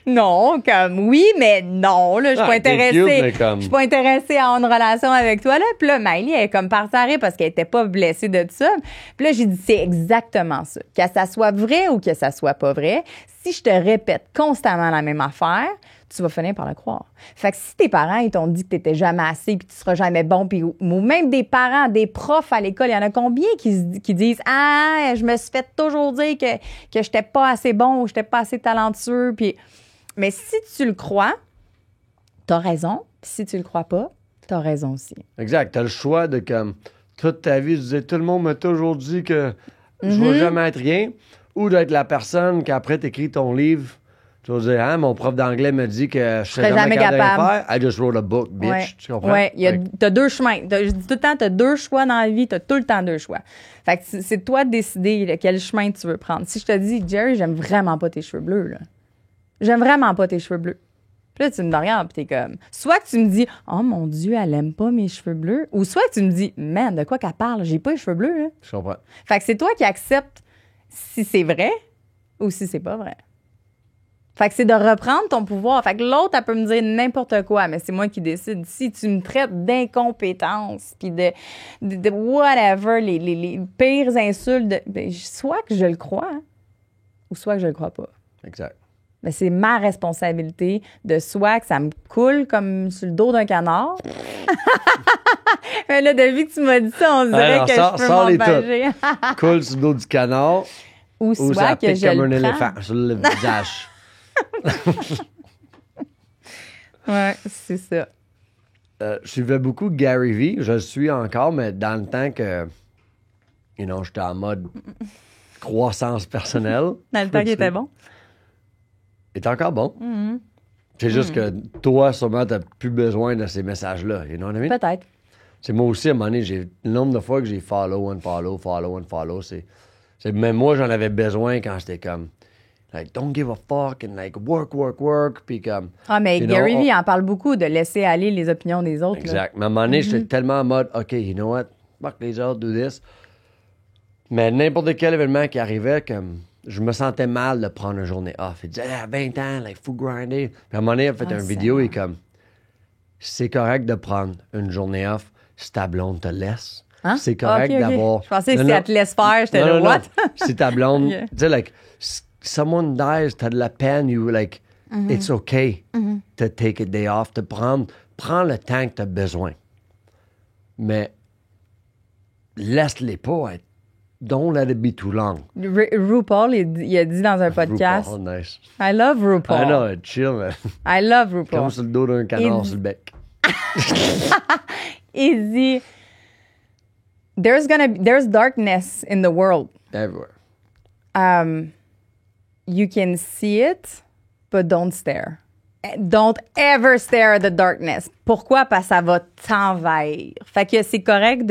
Non, comme oui, mais non, là, je suis pas intéressée. Je suis pas intéressée à avoir une relation avec toi, là. Puis là, Miley, elle est comme partie à rire parce qu'elle était pas blessée de ça. Puis là, j'ai dit, c'est exactement ça. Que ça soit vrai ou que ça soit pas vrai, si je te répète constamment la même affaire, tu vas finir par le croire. Fait que si tes parents, ils t'ont dit que t'étais jamais assez puis tu seras jamais bon, puis ou même des parents, des profs à l'école, il y en a combien qui disent « Ah, je me suis fait toujours dire que j'étais pas assez bon ou j'étais pas assez talentueux. » Puis, mais si tu le crois, t'as raison. Puis si tu le crois pas, t'as raison aussi. Exact. T'as le choix de, comme, toute ta vie, tu disais, tout le monde m'a toujours dit que je vais jamais être rien, ou d'être la personne qu'après t'écris ton livre. Tu vas dire, mon prof d'anglais me dit que je serais jamais capable de faire. I just wrote a book, bitch. Ouais. Tu comprends? Oui, t'as deux chemins. Je dis tout le temps, t'as deux choix dans la vie, t'as tout le temps deux choix. Fait que c'est toi de décider quel chemin tu veux prendre. Si je te dis, Jerry, j'aime vraiment pas tes cheveux bleus, là. J'aime vraiment pas tes cheveux bleus. Puis là, tu me regardes, puis t'es comme... Soit que tu me dis, oh mon Dieu, elle aime pas mes cheveux bleus. Ou soit que tu me dis, man, de quoi qu'elle parle? J'ai pas les cheveux bleus, là. Je comprends. Fait que c'est toi qui acceptes si c'est vrai ou si c'est pas vrai. Fait que c'est de reprendre ton pouvoir. Fait que l'autre, elle peut me dire n'importe quoi, mais c'est moi qui décide. Si tu me traites d'incompétence, puis de whatever, les pires insultes, ben, soit que je le crois, ou soit que je le crois pas. Exact. Mais c'est ma responsabilité de soit que ça me coule comme sur le dos d'un canard. Mais là, depuis que tu m'as dit ça, on dirait que je peux m'emballer. Coule sur le dos du canard. Ou soit ça que pique je comme un le prends. éléphant sur le visage. Ouais, c'est ça. Je suivais beaucoup Gary Vee. Je le suis encore, mais dans le temps que, j'étais en mode croissance personnelle. Dans le temps qu'il était bon. Il est encore bon. Mm-hmm. C'est juste que toi, sûrement, t'as plus besoin de ces messages-là. You know what I mean? Peut-être. C'est moi aussi, à un moment donné, le nombre de fois que j'ai follow, même moi, j'en avais besoin quand j'étais comme, like, don't give a fuck, and like, work, puis comme... Ah, mais Gary Vee en parle beaucoup, de laisser aller les opinions des autres. Exact. Mais à un moment donné, j'étais tellement en mode, OK, you know what, fuck les autres, do this. Mais n'importe quel événement qui arrivait, comme, je me sentais mal de prendre une journée off. Il disait, 20 ans, like, faut grinder. Puis à un moment donné, il a fait une vidéo, et comme, c'est correct de prendre une journée off si ta blonde te laisse. Hein? C'est correct d'avoir... Je pensais que si elle te laisse faire, j'étais là, what? Si ta blonde... Tu sais, like, someone dies, t'as de la peine, it's okay to take a day off, prends le temps que t'as besoin. Mais laisse-les pas être. Don't let it be too long. RuPaul, il a dit dans un podcast. RuPaul, nice. I love RuPaul. I know, chill, man. I love RuPaul. Comme sur le dos d'un canard sur le bec. Il dit, there's darkness in the world. Everywhere. You can see it, but don't stare. Don't ever stare at the darkness. Pourquoi? Parce que ça va t'envahir. Fait que c'est correct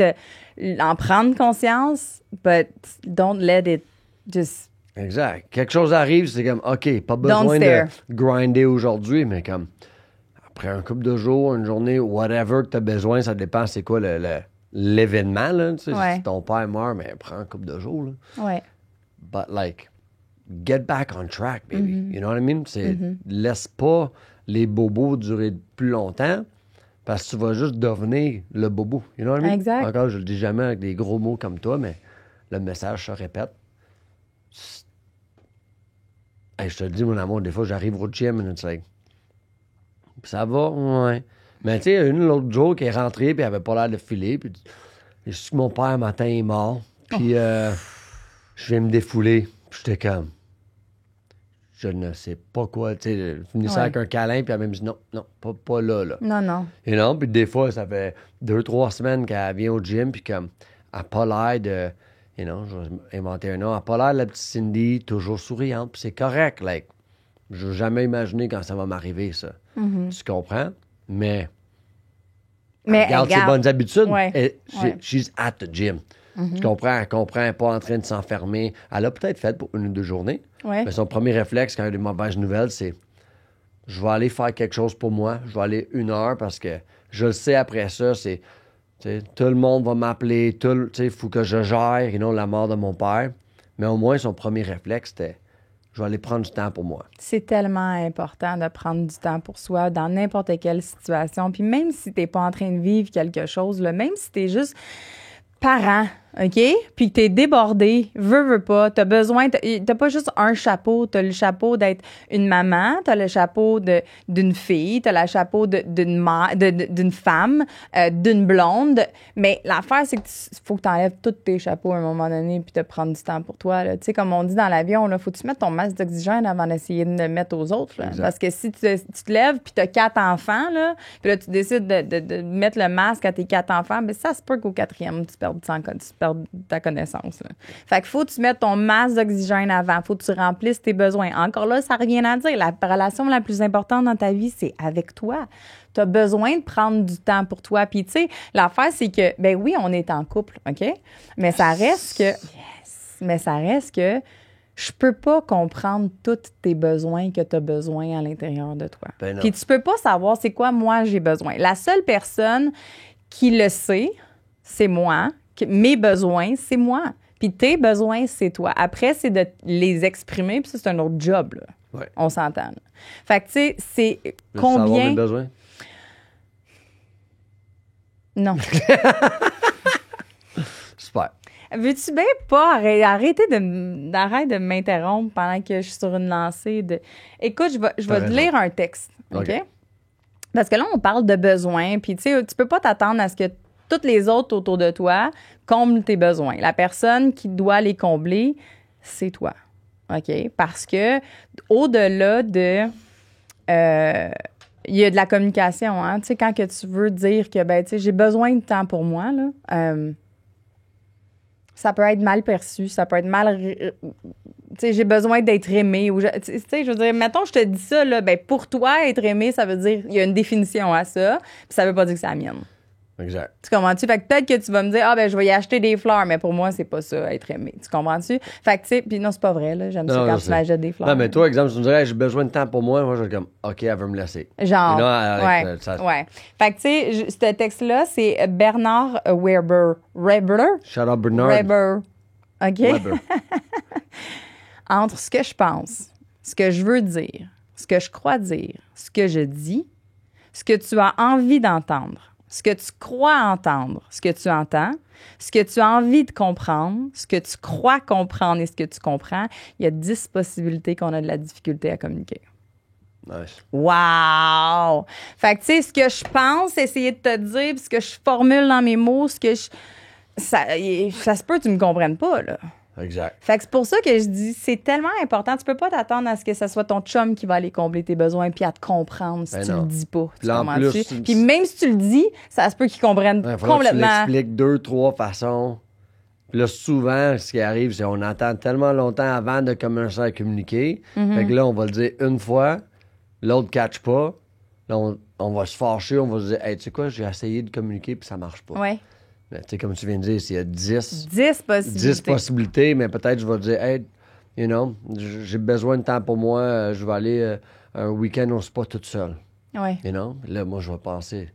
d'en prendre conscience, but don't let it just... Exact. Quelque chose arrive, c'est comme, OK, pas besoin de grinder aujourd'hui, mais comme, après un couple de jours, une journée, whatever que t'as besoin, ça dépend c'est quoi l'événement, là. Tu sais, si ton père meurt, mais prends un couple de jours, là. Ouais. But like, get back on track, baby. You know what I mean? Laisse pas les bobos durer plus longtemps parce que tu vas juste devenir le bobo. You know what I mean? Exact. Encore, je le dis jamais avec des gros mots comme toi, mais le message se répète. Hey, je te le dis, mon amour, des fois, j'arrive au gym et it's like, ça va? Ouais. Mais tu sais, l'autre jour qui est rentrée puis elle avait pas l'air de filer. Puis je suis que mon père, matin, est mort. Puis je viens me défouler. Puis j'étais comme, je ne sais pas quoi. Tu sais, je finissais avec un câlin, puis elle m'a dit non, pas là. Non. Et non, puis des fois, ça fait 2-3 semaines qu'elle vient au gym, puis comme, n'a pas l'air de... You know, je vais inventer un nom. Elle n'a pas l'air de la petite Cindy, toujours souriante. Puis c'est correct. Like, je n'ai jamais imaginé quand ça va m'arriver, ça. Tu comprends? Mais elle garde ses bonnes habitudes. Ouais. She's at the gym. Tu comprends? Elle comprend, elle n'est pas en train de s'enfermer. Elle a peut-être fait pour 1 ou 2 journées. Ouais. Mais son premier réflexe quand il y a des mauvaises nouvelles, c'est je vais aller faire quelque chose pour moi. Je vais aller 1 heure parce que je le sais après ça, c'est tout le monde va m'appeler. Il faut que je gère, la mort de mon père. Mais au moins, son premier réflexe, c'était je vais aller prendre du temps pour moi. C'est tellement important de prendre du temps pour soi dans n'importe quelle situation. Puis même si tu n'es pas en train de vivre quelque chose, là, même si tu es juste parent, OK? Puis que t'es débordé, veux pas, t'as besoin, t'as pas juste un chapeau, t'as le chapeau d'être une maman, t'as le chapeau d'une fille, t'as le chapeau d'une femme, d'une blonde, mais l'affaire, c'est que faut que t'enlèves tous tes chapeaux à un moment donné puis te prendre du temps pour toi, là. Tu sais, comme on dit dans l'avion, là, faut que tu mettes ton masque d'oxygène avant d'essayer de le mettre aux autres, là. Parce que si tu te lèves puis t'as 4 enfants, là, puis là, tu décides de mettre le masque à tes 4 enfants, ben ça se peut qu'au 4e, tu perds ta connaissance. Là. Fait qu'il faut que tu mettes ton masque d'oxygène avant. Faut que tu remplisses tes besoins. Encore là, ça n'a rien à dire. La relation la plus importante dans ta vie, c'est avec toi. Tu as besoin de prendre du temps pour toi. Puis, tu sais, l'affaire, c'est que, ben oui, on est en couple, OK? Mais ça reste que... Mais ça reste que je peux pas comprendre tous tes besoins que tu as besoin à l'intérieur de toi. Ben non. Puis tu peux pas savoir c'est quoi moi j'ai besoin. La seule personne qui le sait, c'est moi. Mes besoins, c'est moi. Puis tes besoins, c'est toi. Après, c'est de les exprimer, puis ça, c'est un autre job, là. Ouais. On s'entend. Là. Fait que, tu sais, c'est Veux-tu combien... savoir mes besoins? Non. Super. Veux-tu bien pas arrêter de m'interrompre pendant que je suis sur une lancée de... Écoute, je vais te lire un texte, OK? Parce que là, on parle de besoins, puis tu sais, tu peux pas t'attendre à ce que toutes les autres autour de toi comblent tes besoins. La personne qui doit les combler, c'est toi. OK? Parce que au-delà de... il y a de la communication, hein? Tu sais, quand que tu veux dire que, ben, tu sais, j'ai besoin de temps pour moi, là, ça peut être mal perçu, ça peut être mal... Tu sais, j'ai besoin d'être aimé. Tu sais, je veux dire, mettons, je te dis ça, là, ben, pour toi, être aimé, ça veut dire, il y a une définition à ça, puis ça veut pas dire que c'est la mienne. Exact. Tu comprends-tu? Fait que peut-être que tu vas me dire, ah, ben, je vais y acheter des fleurs, mais pour moi, c'est pas ça, être aimé. Tu comprends-tu? Fait que, tu sais, puis non, c'est pas vrai, là. J'aime ça quand tu m'achètes des fleurs. Non, mais toi, exemple, si tu me dirais, j'ai besoin de temps pour moi, je vais comme, OK, elle veut me laisser. Genre. Ouais. Fait que, tu sais, ce texte-là, c'est Bernard Weber. Shout out Bernard. Weber. OK? Weber. Entre ce que je pense, ce que je veux dire, ce que je crois dire, ce que je dis, ce que tu as envie d'entendre, ce que tu crois entendre, ce que tu entends, ce que tu as envie de comprendre, ce que tu crois comprendre et ce que tu comprends, il y a 10 possibilités qu'on a de la difficulté à communiquer. Nice. Wow! Fait que, tu sais, ce que je pense, essayer de te dire, puis ce que je formule dans mes mots, ça se peut que tu me comprennes pas, là. Exact. Fait que c'est pour ça que je dis, c'est tellement important. Tu peux pas t'attendre à ce que ce soit ton chum qui va aller combler tes besoins puis à te comprendre si tu le dis pas. Puis même si tu le dis, ça se peut qu'ils comprennent complètement. Tu l'expliques 2, 3 façons. Puis là, souvent, ce qui arrive, c'est qu'on attend tellement longtemps avant de commencer à communiquer. Fait que là, on va le dire une fois, l'autre ne catch pas. Là, on va se fâcher, on va se dire, hey, tu sais quoi, j'ai essayé de communiquer puis ça marche pas. Ouais. Tu sais, comme tu viens de dire, s'il y a 10 possibilités, mais peut-être je vais dire, hey, j'ai besoin de temps pour moi, je vais aller un week-end au spa toute seule. Ouais. Là, moi, je vais penser,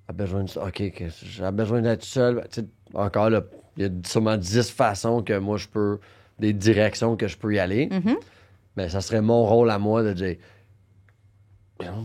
j'ai besoin d'être seul. Encore là, il y a sûrement 10 façons que moi, des directions que je peux y aller. Mais ça serait mon rôle à moi de dire,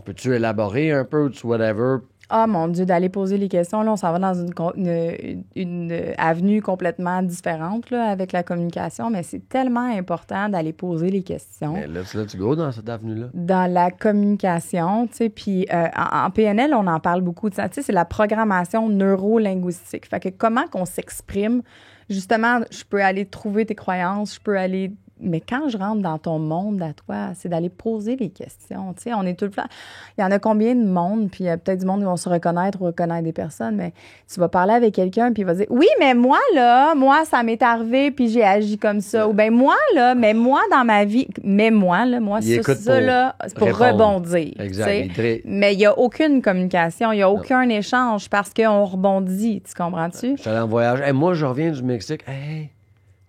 peux-tu élaborer un peu, whatever? Ah, mon Dieu, d'aller poser les questions. Là, on s'en va dans une avenue complètement différente là, avec la communication, mais c'est tellement important d'aller poser les questions. Mais là, tu go dans cette avenue-là? Dans la communication, tu sais, puis en PNL, on en parle beaucoup de ça. Tu sais, c'est la programmation neuro-linguistique. Fait que comment qu'on s'exprime, justement, je peux aller trouver tes croyances, je peux aller Mais quand je rentre dans ton monde à toi, c'est d'aller poser les questions. Tu sais, on est tout le temps... Il y en a combien de monde, puis il y a peut-être du monde qui vont se reconnaître ou reconnaître des personnes, mais tu vas parler avec quelqu'un, puis il va dire « Oui, mais moi, ça m'est arrivé, puis j'ai agi comme ça. » Ou « Ben moi, dans ma vie... » Mais moi, c'est pour rebondir. Exact. Mais il n'y a aucune communication, il n'y a aucun échange parce qu'on rebondit. Tu comprends-tu? Je suis allé en voyage. Hey, moi, je reviens du Mexique. Hey,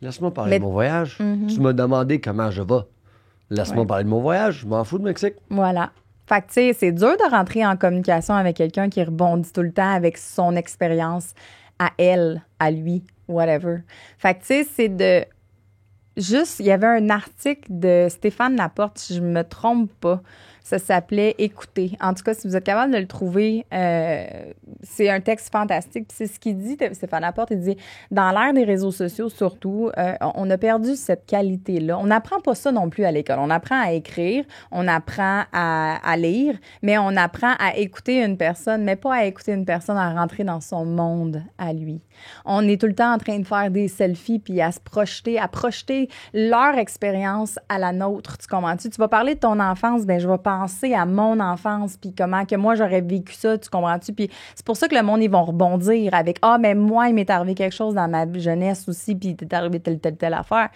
laisse-moi parler de mon voyage. Tu m'as demandé comment je vais. Laisse-moi parler de mon voyage. Je m'en fous de Mexique. Voilà. Fait que, tu sais, c'est dur de rentrer en communication avec quelqu'un qui rebondit tout le temps avec son expérience à elle, à lui, whatever. Fait que, tu sais, c'est de... Juste, il y avait un article de Stéphane Laporte, si je ne me trompe pas. Ça s'appelait « Écouter ». En tout cas, si vous êtes capable de le trouver, c'est un texte fantastique. Puis c'est ce qu'il dit, Stéphane Laporte. Il dit « Dans l'ère des réseaux sociaux, surtout, on a perdu cette qualité-là. On n'apprend pas ça non plus à l'école. On apprend à écrire, on apprend à lire, mais on apprend à écouter une personne, mais pas à écouter une personne, à rentrer dans son monde à lui. On est tout le temps en train de faire des selfies puis à projeter leur expérience à la nôtre. Tu comprends-tu? Tu vas parler de ton enfance, bien, je vais penser à mon enfance puis comment que moi, j'aurais vécu ça, tu comprends-tu? Puis c'est pour ça que le monde, ils vont rebondir avec « Ah, mais moi, il m'est arrivé quelque chose dans ma jeunesse aussi, puis il t'est arrivé telle affaire. »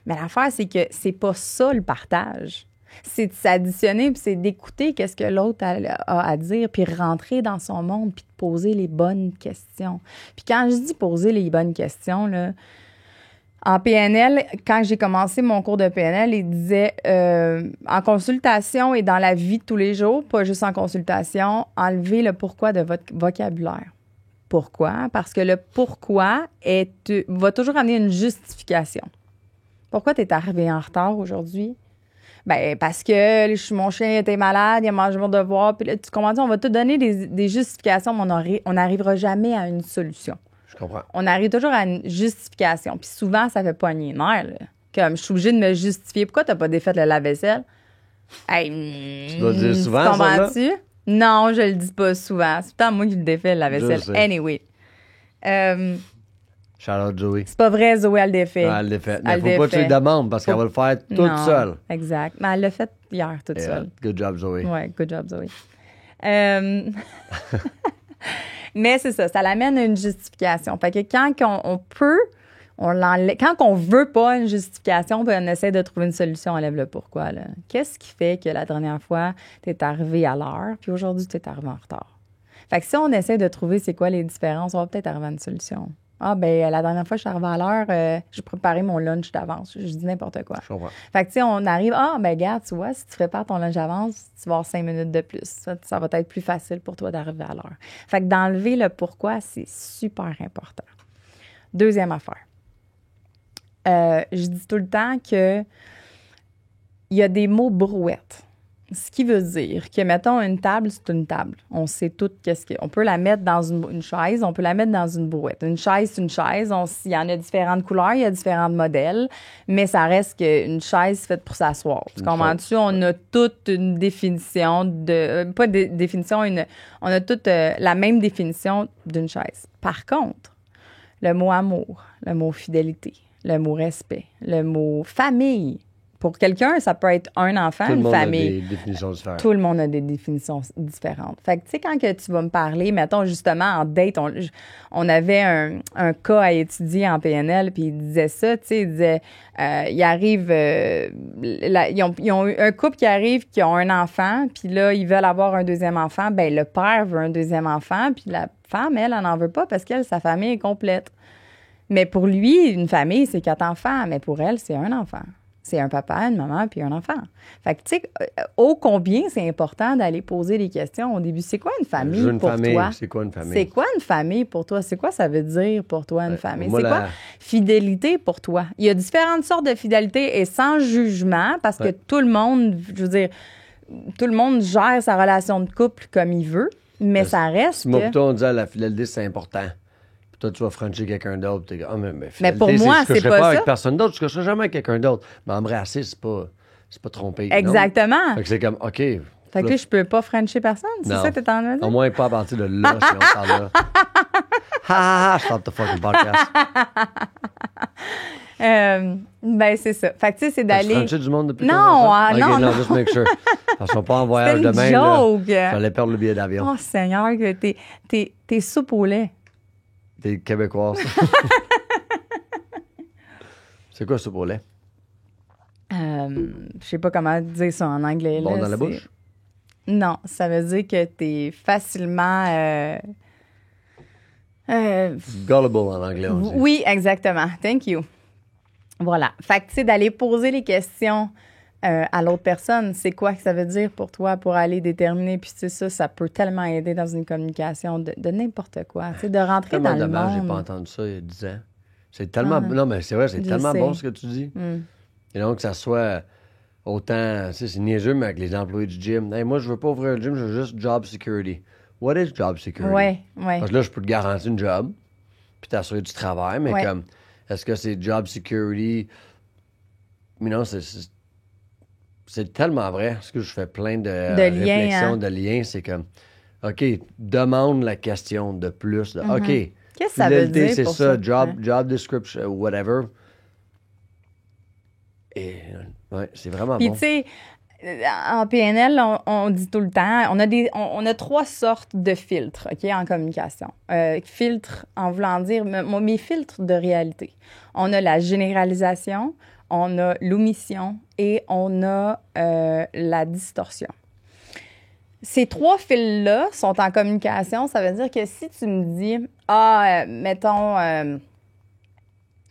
Mais l'affaire, c'est que c'est pas ça, le partage. C'est de s'additionner, puis c'est d'écouter qu'est-ce que l'autre a à dire, puis rentrer dans son monde, puis de poser les bonnes questions. Puis quand je dis poser les bonnes questions, là, en PNL, quand j'ai commencé mon cours de PNL, il disait en consultation et dans la vie de tous les jours, pas juste en consultation, enlevez le pourquoi de votre vocabulaire. Pourquoi? Parce que le pourquoi va toujours amener une justification. Pourquoi tu es arrivé en retard aujourd'hui? Ben parce que mon chien était malade, il a mangé mon devoir. Puis là, tu comprends? On va te donner des justifications, mais on n'arrivera jamais à une solution. Je comprends. On arrive toujours à une justification. Puis souvent, ça fait pogner les nerfs. Là. Comme je suis obligée de me justifier. Pourquoi tu n'as pas défait le lave-vaisselle? Hey, tu dois le dire souvent, comprends-tu? Ça, non, je le dis pas souvent. C'est peut-être moi qui le défait le lave-vaisselle. Anyway. Shout out Zoé. C'est pas vrai, Zoé, elle le défait. Elle le fait. Mais faut pas que tu lui demandes parce qu'elle va le faire toute seule. Exact. Mais elle l'a fait hier toute seule. Good job, Zoé. Ouais, good job, Zoé. Mais c'est ça, ça l'amène à une justification. Fait que quand on peut, on l'enlève. Quand on veut pas une justification, puis on essaie de trouver une solution, on enlève le pourquoi. Là. Qu'est-ce qui fait que la dernière fois, tu es arrivé à l'heure, puis aujourd'hui, tu es arrivé en retard? Fait que si on essaie de trouver c'est quoi les différences, on va peut-être arriver à une solution. Ah, ben la dernière fois, je suis arrivée à l'heure, j'ai préparé mon lunch d'avance. Je dis n'importe quoi. Je comprends. Fait que, tu sais, on arrive, ben regarde, tu vois, si tu prépares ton lunch d'avance, tu vas avoir 5 minutes de plus. Ça va être plus facile pour toi d'arriver à l'heure. Fait que d'enlever le pourquoi, c'est super important. Deuxième affaire. Je dis tout le temps que il y a des mots brouettes. Ce qui veut dire que, mettons, une table, c'est une table. On sait tout qu'est-ce qu'on peut la mettre dans une chaise, on peut la mettre dans une brouette. Une chaise, c'est une chaise. Il y en a différentes couleurs, il y a différents modèles, mais ça reste qu'une chaise faite pour s'asseoir. Comprends-tu? On a toute une définition pas de définition, on a toute la même définition d'une chaise. Par contre, le mot amour, le mot fidélité, le mot respect, le mot famille. Pour quelqu'un, ça peut être un enfant, une famille. Tout le monde a des définitions différentes. Tout le monde a des définitions différentes. Fait que, tu sais, quand que tu vas me parler, mettons, justement, en date, on avait un cas à étudier en PNL, puis il disait ça, tu sais, il disait, il arrive, ils ont eu un couple qui arrive, qui ont un enfant, puis là, ils veulent avoir un deuxième enfant. Ben le père veut un deuxième enfant, puis la femme, elle n'en veut pas parce qu'elle, sa famille est complète. Mais pour lui, une famille, c'est 4 enfants, mais pour elle, c'est un enfant. C'est un papa, une maman, puis un enfant. Fait que, tu sais, ô combien c'est important d'aller poser des questions au début. C'est quoi une famille pour toi? C'est quoi une famille? C'est quoi une famille pour toi? C'est quoi ça veut dire pour toi, une famille? C'est quoi fidélité pour toi? Il y a différentes sortes de fidélité et sans jugement, parce que tout le monde, je veux dire, tout le monde gère sa relation de couple comme il veut, mais ça reste moi, plutôt, on disait la fidélité, c'est important. Toi, tu vas frencher quelqu'un d'autre. T'es comme, mais pour moi, c'est pas ça. Avec personne d'autre. Tu ne coucheras jamais avec quelqu'un d'autre. Mais embrasser, c'est pas tromper. Exactement. Non? Fait que c'est comme, OK. Fait que là, je peux pas frencher personne. C'est ça que tu es en train de dire? Au moins pas à partir de là, si on parle là. Ha ha ha, stop the fucking podcast. Ben, c'est ça. Fait que, tu sais, c'est d'aller... As-tu frenché du monde depuis Non, ton non, OK, non. juste make sure. Parce qu'on pas en voyage C'était une demain, joke. là. Fallait perdre le billet d'avion. Oh, Seigneur, que t'es soupe au lait. T'es québécoise. C'est quoi soupe au lait? Je sais pas comment dire ça en anglais. Bon là, dans la bouche? Non, ça veut dire que t'es facilement... Gullible en anglais, on dit. Oui, exactement. Thank you. Voilà. Fait que, tu sais, d'aller poser les questions à l'autre personne, c'est quoi que ça veut dire pour toi pour aller déterminer. Puis, tu sais, ça peut tellement aider dans une communication de n'importe quoi. Tu sais, de rentrer Tellement dans le dommage, monde. j'ai pas entendu ça il y a 10 ans. C'est tellement... Non, mais c'est vrai, c'est Je tellement sais. bon ce que tu dis. Et donc, que ça soit autant... Tu sais, c'est niaiseux, mais avec les employés du gym. Hey, moi, je veux pas ouvrir le gym, je veux juste job security. What is job security? Oui. Parce que là, je peux te garantir une job, puis t'assurer du travail, mais Ouais. comme, est-ce que c'est job security? Mais non, c'est tellement vrai. Parce que je fais plein de réflexions, hein? de liens. C'est comme, OK, demande la question de plus. OK. Qu'est-ce que ça veut Fidélité, dire c'est pour ça, ça? job description, whatever. Et, ouais, c'est vraiment Puis, bon. tu sais, en PNL, on dit tout le temps, on a 3 sortes de filtres, OK, en communication. Filtres, en voulant dire, mes filtres de réalité. On a la généralisation, on a l'omission et on a la distorsion. Ces 3 fils-là sont en communication. Ça veut dire que si tu me dis, mettons,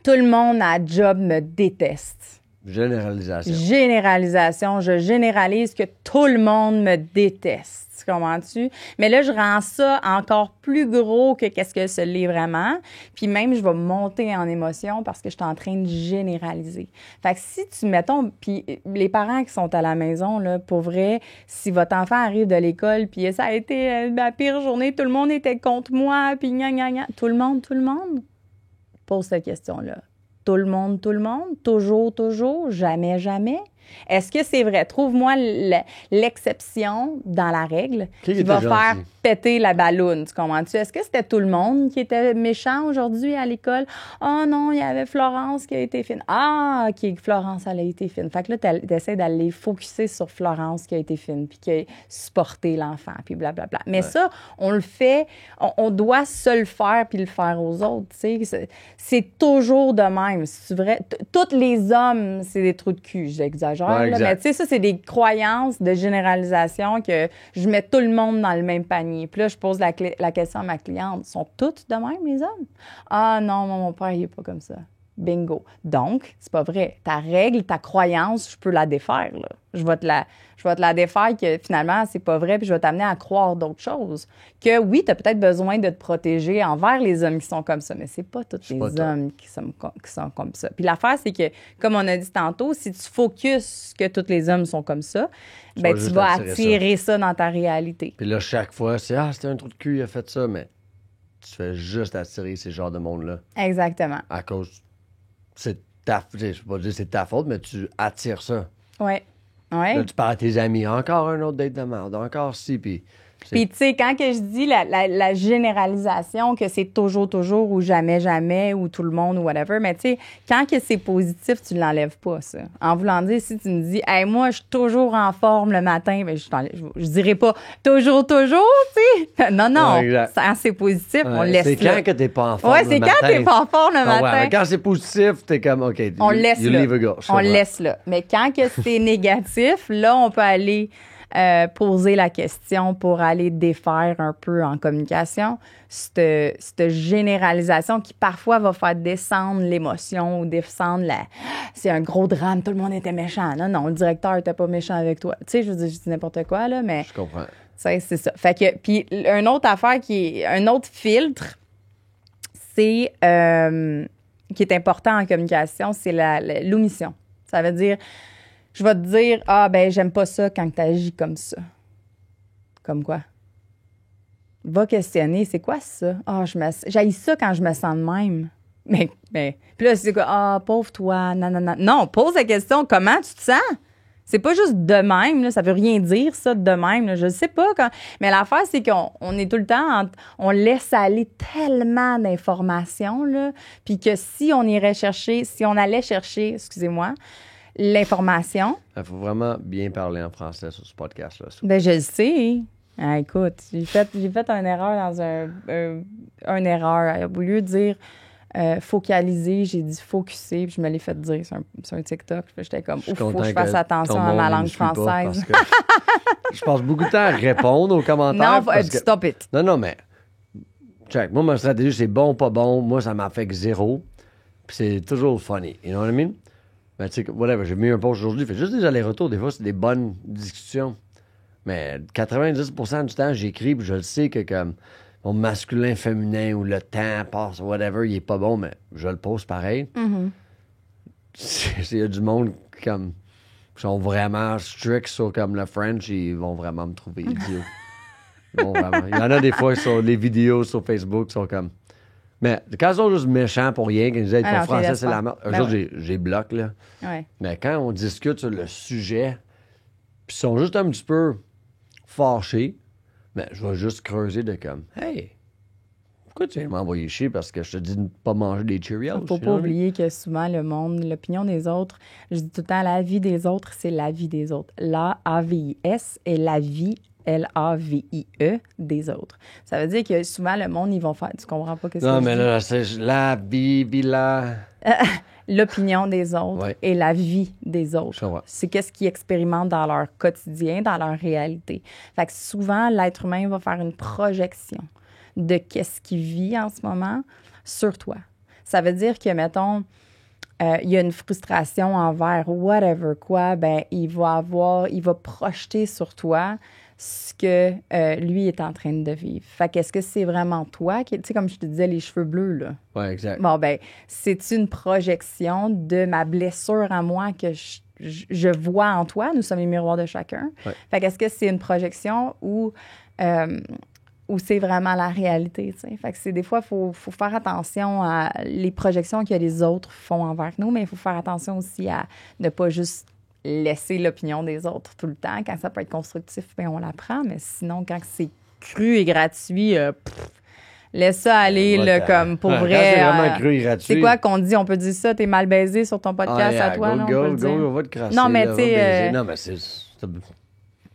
tout le monde à job me déteste. Généralisation. Généralisation. Je généralise que tout le monde me déteste. Comprends-tu? Mais là, je rends ça encore plus gros que qu'est-ce que ce l'est vraiment. Puis même, je vais monter en émotion parce que je suis en train de généraliser. Fait que si tu, mettons, puis les parents qui sont à la maison, là, pour vrai, si votre enfant arrive de l'école, puis ça a été ma pire journée, tout le monde était contre moi, puis gna, gna, gna. Tout le monde, pose cette question-là. Tout le monde, toujours, jamais. Est-ce que c'est vrai? Trouve-moi l'exception dans la règle qui va faire péter la balloune, tu comprends-tu? Est-ce que c'était tout le monde qui était méchant aujourd'hui à l'école? Oh non, il y avait Florence qui a été fine. Ah, OK, Florence, elle a été fine. Fait que là, tu essaies d'aller focusser sur Florence qui a été fine, puis qui a supporté l'enfant, puis blablabla. Mais ça, on le fait, on doit se le faire puis le faire aux autres, tu sais. C'est toujours de même, c'est vrai. Tous les hommes, c'est des trous de cul, j'exagère. Ouais, là, mais tu sais, ça, c'est des croyances de généralisation que je mets tout le monde dans le même panier. Puis là, je pose la question à ma cliente. Sont toutes de même, les hommes? Ah non, mon père, il n'est pas comme ça. Bingo. Donc, c'est pas vrai. Ta règle, ta croyance, je peux la défaire, là. Je vais te la défaire que finalement, c'est pas vrai, puis je vais t'amener à croire d'autres choses. Que oui, tu as peut-être besoin de te protéger envers les hommes qui sont comme ça, mais c'est pas tous les hommes qui sont comme ça. Puis l'affaire, c'est que, comme on a dit tantôt, si tu focuses que tous les hommes sont comme ça, ben tu vas attirer ça dans ta réalité. Puis là, chaque fois, c'était un trou de cul, il a fait ça, mais tu fais juste attirer ces genres de monde-là. Exactement. À cause... je peux pas dire c'est ta faute, mais tu attires ça. Oui. Ouais. Là, tu parles à tes amis, encore un autre date de merde, encore ci, puis... Puis, tu sais, quand que je dis la généralisation, que c'est toujours ou jamais ou tout le monde ou whatever, mais tu sais, quand que c'est positif, tu ne l'enlèves pas, ça. En voulant dire, si tu me dis, hey, moi, je suis toujours en forme le matin, bien, je dirais pas toujours, tu sais. Non, ouais, quand c'est positif, on le laisse c'est là. quand que t'es pas en forme le matin. Oui, c'est quand t'es pas en forme le matin. Ouais, quand c'est positif, t'es comme, OK, on le laisse là. Leave a go. On le laisse là. Mais quand que c'est négatif, là, on peut aller... poser la question pour aller défaire un peu en communication cette généralisation qui parfois va faire descendre l'émotion ou descendre c'est un gros drame, tout le monde était méchant. Non, le directeur était pas méchant avec toi. Tu sais, je veux dire, je dis n'importe quoi, là, mais... Je comprends. C'est ça. Fait que, puis, une autre affaire un autre filtre, c'est... qui est important en communication, c'est l'omission. Ça veut dire... Je vais te dire, j'aime pas ça quand tu agis comme ça. Comme quoi? Va questionner, c'est quoi ça? J'haïs ça quand je me sens de même. Mais puis là, c'est quoi? Pauvre toi, non. Non, pose la question, comment tu te sens? C'est pas juste de même, là, ça veut rien dire, ça, de même. Là, je sais pas quand. Mais l'affaire, c'est qu'on est tout le temps, on laisse aller tellement d'informations, là, puis que si on allait chercher, excusez-moi, l'information. Il faut vraiment bien parler en français sur ce podcast-là. Ben, je le sais. Ah, écoute, j'ai fait une erreur dans une erreur. Au lieu de dire focaliser, j'ai dit focuser, puis je me l'ai fait dire sur un TikTok. J'étais comme, il faut que je fasse attention à ma langue française. Je passe beaucoup de temps à répondre aux commentaires. Non, stop it. Non, mais check. Moi, ma stratégie, c'est bon, pas bon. Moi, ça m'affecte zéro. Puis c'est toujours funny. You know what I mean? Ben, tu sais, whatever, j'ai mis un post aujourd'hui. Fait juste des allers-retours. Des fois, c'est des bonnes discussions. Mais 90% du temps, j'écris, puis je le sais que comme mon masculin, féminin, ou le temps passe, whatever, il est pas bon, mais je le pose pareil. S'il y a du monde comme qui sont vraiment strict sur comme le French, ils vont vraiment me trouver idiot. Il y en a des fois sur les vidéos sur Facebook qui sont comme... Mais quand ils sont juste méchants pour rien, qu'ils nous disent ton français, c'est la merde. Un jour, j'ai bloqué, là. Ouais. Mais quand on discute sur le sujet, puis ils sont juste un petit peu fâchés, mais je vais juste creuser de comme, hey, pourquoi tu viens de m'envoyer chier parce que je te dis de ne pas manger des Cheerios? Faut pas oublier que souvent, le monde, l'opinion des autres, je dis tout le temps, la vie des autres, c'est la vie des autres. L-A-V-I-S est la vie, L-A-V-I-E, des autres. Ça veut dire que souvent, le monde, ils vont faire... Tu comprends pas ce que Non, je mais dis? là, c'est la Bible, L'opinion des autres et la vie des autres. C'est qu'est-ce qu'ils expérimentent dans leur quotidien, dans leur réalité. Fait que souvent, l'être humain va faire une projection de qu'est-ce qu'il vit en ce moment sur toi. Ça veut dire que, mettons, il y a une frustration envers whatever quoi, ben il va projeter sur toi ce que lui est en train de vivre. Fait qu'est-ce que c'est vraiment toi qui, tu sais, comme je te disais, les cheveux bleus, là. Oui, exact. Bon, ben, c'est une projection de ma blessure à moi que je vois en toi. Nous sommes les miroirs de chacun. Ouais. Fait qu'est-ce que c'est une projection ou c'est vraiment la réalité, tu sais. Fait que c'est des fois, il faut faire attention à les projections que les autres font envers nous, mais il faut faire attention aussi à ne pas juste laisser l'opinion des autres tout le temps. Quand ça peut être constructif, bien, on l'apprend, mais sinon, quand c'est cru et gratuit, laisse ça aller, là, comme pour vrai. C'est vraiment cru et gratuit. C'est quoi qu'on dit? On peut dire ça, t'es mal baisé sur ton podcast à toi, go, là, on peut le dire. on va te crasser. Non, mais là, tu sais... Non, mais c'est...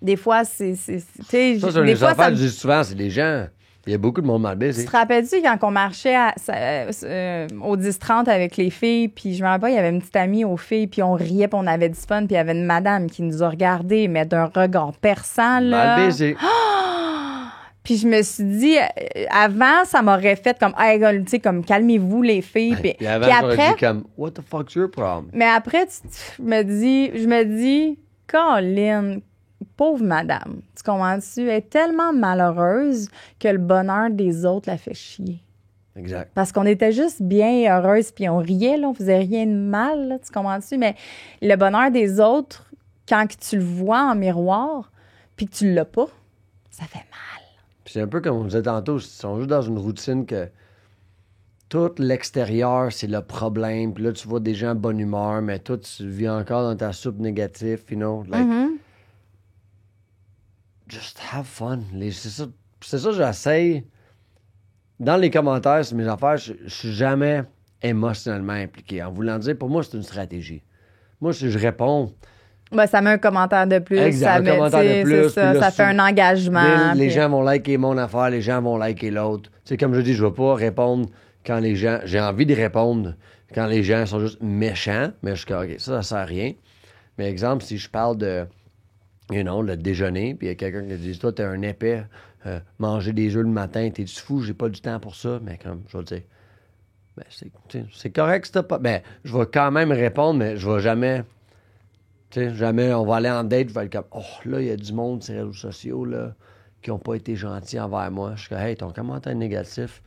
Des fois, c'est Ça, sur les affaires, je dis souvent, c'est des gens... Il y a beaucoup de monde mal baisé. Tu te rappelles-tu quand on marchait au 10-30 avec les filles, puis je me rappelle pas, il y avait une petite amie aux filles, puis on riait, puis on avait du fun, puis il y avait une madame qui nous a regardés, mais d'un regard perçant, là. Mal baisé. Puis je me suis dit, avant, ça m'aurait fait comme, hey, tu sais, comme, calmez-vous, les filles. Puis avant, puis j'aurais après, dit comme, what the fuck's your problem? mais après, je me dis, Colin, pauvre madame, tu comprends-tu? Elle est tellement malheureuse que le bonheur des autres la fait chier. Exact. Parce qu'on était juste bien heureuse, puis on riait, là, on faisait rien de mal, là, tu comprends-tu? Mais le bonheur des autres, quand que tu le vois en miroir, puis que tu l'as pas, ça fait mal. Puis c'est un peu comme on disait tantôt, ils sont juste dans une routine que tout l'extérieur, c'est le problème. Puis là, tu vois des gens de bonne humeur, mais toi, tu vis encore dans ta soupe négative, you know? Like, just have fun. C'est ça que j'essaye. Dans les commentaires sur mes affaires, je suis jamais émotionnellement impliqué. En voulant dire, pour moi, c'est une stratégie. Moi, si je réponds... Ben, ça met un commentaire de plus. Exact, un commentaire de plus. Ça fait un engagement. Les gens vont liker mon affaire, les gens vont liker l'autre. Tu sais, comme je dis, je ne vais pas répondre quand les gens... J'ai envie de répondre quand les gens sont juste méchants, mais je suis comme, OK, ça sert à rien. Mais exemple, si je parle de... le déjeuner, puis il y a quelqu'un qui dit, toi, t'es un épais, manger des œufs le matin, t'es-tu fou, j'ai pas du temps pour ça. Mais comme, je vais dire, ben, c'est correct si t'as pas. Ben, je vais quand même répondre, mais je vais jamais. Tu sais, jamais on va aller en date, je vais être comme, oh, là, il y a du monde sur les réseaux sociaux, là, qui ont pas été gentils envers moi. Je suis comme, hey, ton commentaire négatif,